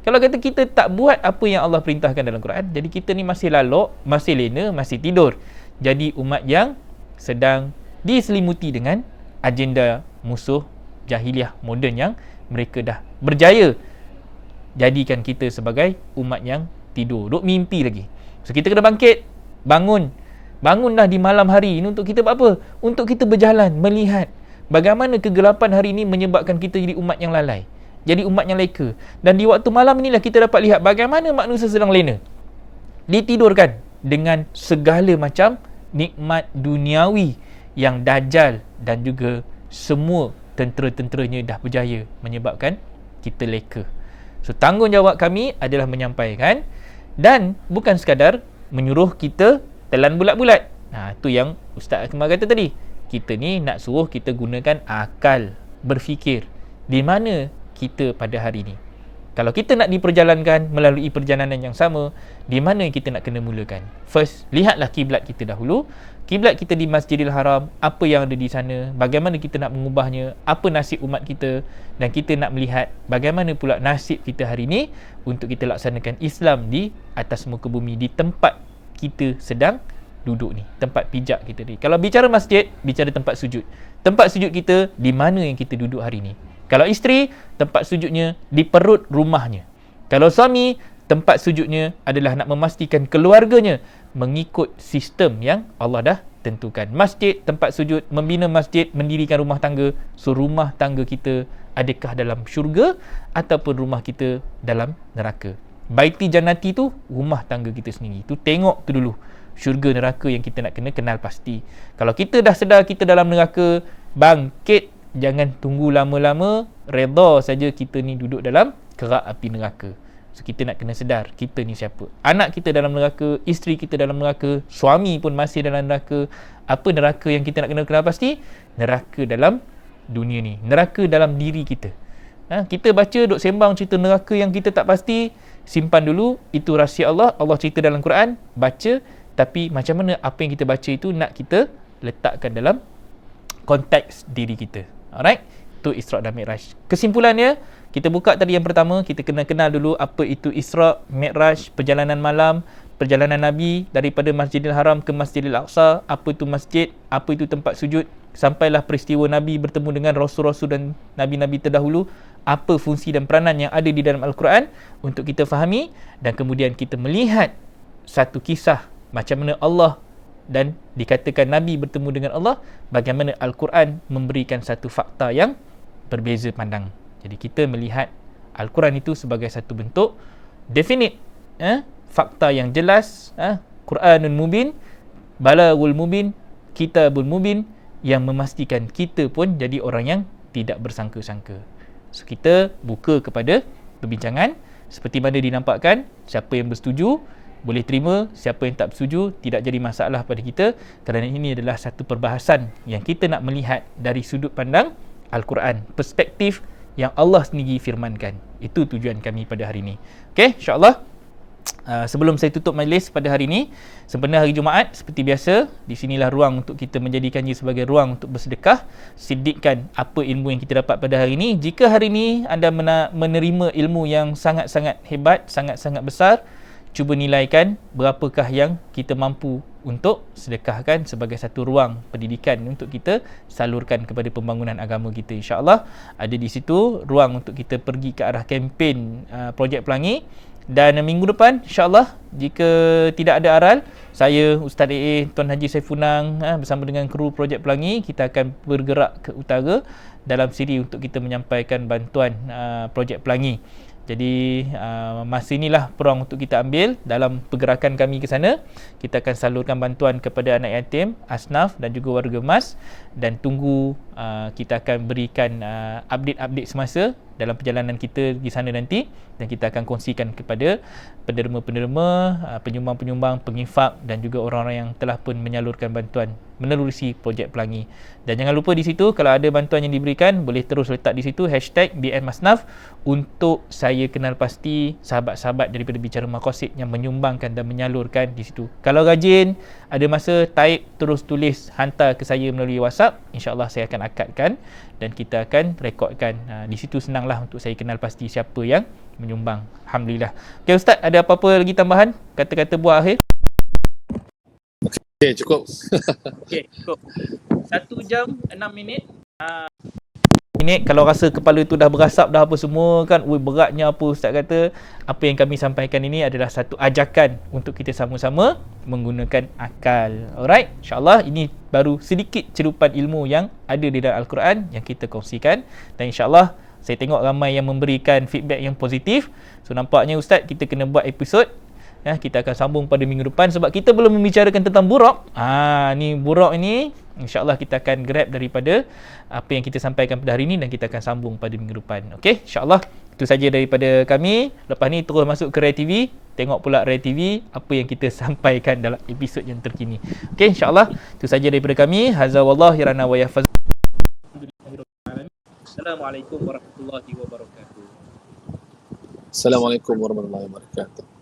Kalau kata kita tak buat apa yang Allah perintahkan dalam Quran, jadi kita ni masih lalok, masih lena, masih tidur. Jadi umat yang sedang diselimuti dengan agenda musuh jahiliah moden yang mereka dah berjaya jadikan kita sebagai umat yang tidur, duk mimpi lagi. So kita kena bangkit, bangunlah di malam hari ini untuk kita buat apa? Untuk kita berjalan, melihat bagaimana kegelapan hari ini menyebabkan kita jadi umat yang lalai, jadi umat yang leka. Dan di waktu malam inilah kita dapat lihat bagaimana manusia sedang lena, ditidurkan dengan segala macam nikmat duniawi yang dajjal dan juga semua tentera-tenteranya dah berjaya menyebabkan kita leka. So tanggungjawab kami adalah menyampaikan dan bukan sekadar menyuruh kita telan bulat-bulat. Itu yang Ustaz Akmal kata tadi. Kita ni nak suruh kita gunakan akal, berfikir di mana kita pada hari ni. Kalau kita nak diperjalankan melalui perjalanan yang sama, di mana kita nak kena mulakan? First, lihatlah kiblat kita dahulu. Kiblat kita di Masjidil Haram, apa yang ada di sana, bagaimana kita nak mengubahnya, apa nasib umat kita, dan kita nak melihat bagaimana pula nasib kita hari ini untuk kita laksanakan Islam di atas muka bumi, di tempat kita sedang duduk ni, tempat pijak kita ni. Kalau bicara masjid, bicara tempat sujud. Tempat sujud kita di mana yang kita duduk hari ni. Kalau isteri, tempat sujudnya di perut rumahnya. Kalau suami, tempat sujudnya adalah nak memastikan keluarganya mengikut sistem yang Allah dah tentukan. Masjid, tempat sujud, membina masjid, mendirikan rumah tangga. So rumah tangga kita adakah dalam syurga ataupun rumah kita dalam neraka? Baiti jannati tu rumah tangga kita sendiri. Tu tengok tu dulu. Syurga neraka yang kita nak kena kenal pasti. Kalau kita dah sedar kita dalam neraka, bangkit. Jangan tunggu lama-lama, redha saja kita ni duduk dalam kerak api neraka. So kita nak kena sedar kita ni siapa. Anak kita dalam neraka, isteri kita dalam neraka, suami pun masih dalam neraka. Apa neraka yang kita nak kena kenal pasti? Neraka dalam dunia ni, neraka dalam diri kita. Kita baca duk sembang cerita neraka yang kita tak pasti, simpan dulu, itu rahsia Allah. Allah cerita dalam Quran, baca, tapi macam mana apa yang kita baca itu nak kita letakkan dalam konteks diri kita. Alright, itu Isra' dan Mi'raj. Kesimpulannya, kita buka tadi yang pertama, kita kena kenal dulu apa itu Isra', Mi'raj, perjalanan malam, perjalanan Nabi daripada Masjidil Haram ke Masjidil Aqsa, apa itu masjid, apa itu tempat sujud, sampailah peristiwa Nabi bertemu dengan Rasul-Rasul dan Nabi-Nabi terdahulu, apa fungsi dan peranan yang ada di dalam Al-Quran untuk kita fahami, dan kemudian kita melihat satu kisah macam mana Allah dan dikatakan Nabi bertemu dengan Allah, bagaimana Al-Quran memberikan satu fakta yang berbeza pandang. Jadi kita melihat Al-Quran itu sebagai satu bentuk definite, fakta yang jelas, Quranun mubin, balaghul mubin, kitabul mubin, yang memastikan kita pun jadi orang yang tidak bersangka-sangka. So kita buka kepada perbincangan seperti mana dinampakkan. Siapa yang bersetuju boleh terima, siapa yang tak bersetuju tidak jadi masalah pada kita, kerana ini adalah satu perbahasan yang kita nak melihat dari sudut pandang Al-Quran, perspektif yang Allah sendiri firmankan. Itu tujuan kami pada hari ini. Okey, insya-Allah. Sebelum saya tutup majlis pada hari ini, sempena hari Jumaat seperti biasa, di sinilah ruang untuk kita menjadikannya sebagai ruang untuk bersedekah, siddiqkan apa ilmu yang kita dapat pada hari ini. Jika hari ini anda menerima ilmu yang sangat-sangat hebat, sangat-sangat besar, cuba nilaikan berapakah yang kita mampu untuk sedekahkan sebagai satu ruang pendidikan untuk kita salurkan kepada pembangunan agama kita. InsyaAllah ada di situ ruang untuk kita pergi ke arah kempen Projek Pelangi. Dan minggu depan insyaAllah, jika tidak ada aral, saya, Ustaz AA, Tuan Haji Saifunang bersama dengan kru Projek Pelangi, kita akan bergerak ke utara dalam siri untuk kita menyampaikan bantuan Projek Pelangi. Jadi masa inilah peluang untuk kita ambil dalam pergerakan kami ke sana. Kita akan salurkan bantuan kepada anak yatim, asnaf dan juga warga emas, dan tunggu kita akan berikan update-update semasa dalam perjalanan kita di sana nanti, dan kita akan kongsikan kepada penderma-penderma, penyumbang-penyumbang, penginfak dan juga orang-orang yang telah pun menyalurkan bantuan menerusi Projek Pelangi. Dan jangan lupa di situ kalau ada bantuan yang diberikan, boleh terus letak di situ #BNMasnaf untuk saya kenal pasti sahabat-sahabat daripada Bicara Maqasid yang menyumbangkan dan menyalurkan di situ. Kalau rajin, ada masa type, terus tulis, hantar ke saya melalui WhatsApp, insya-Allah saya akan akadkan dan kita akan rekodkan. Di situ senanglah untuk saya kenal pasti siapa yang menyumbang. Alhamdulillah. Okey Ustaz, ada apa-apa lagi tambahan? Kata-kata buat akhir? Okey, cukup. Okey, cukup. 1 jam 6 minit. Minit kalau rasa kepala tu dah berasap dah apa semua kan, beratnya apa Ustaz kata, apa yang kami sampaikan ini adalah satu ajakan untuk kita sama-sama menggunakan akal. Alright, insya-Allah ini baru sedikit cerupan ilmu yang ada di dalam Al-Quran yang kita kongsikan, dan insya-Allah saya tengok ramai yang memberikan feedback yang positif. So nampaknya Ustaz kita kena buat episod. Kita akan sambung pada minggu depan sebab kita belum membicarakan tentang buraq. Ni buraq ini insya-Allah kita akan grab daripada apa yang kita sampaikan pada hari ini dan kita akan sambung pada minggu depan. Okey, insya-Allah itu saja daripada kami. Lepas ni terus masuk ke Rai TV, tengok pula Rai TV apa yang kita sampaikan dalam episod yang terkini. Okey, insya-Allah itu saja daripada kami. Hazza wallahu yarana wa yahfaz. Assalamualaikum warahmatullahi wabarakatuh. Assalamualaikum warahmatullahi wabarakatuh.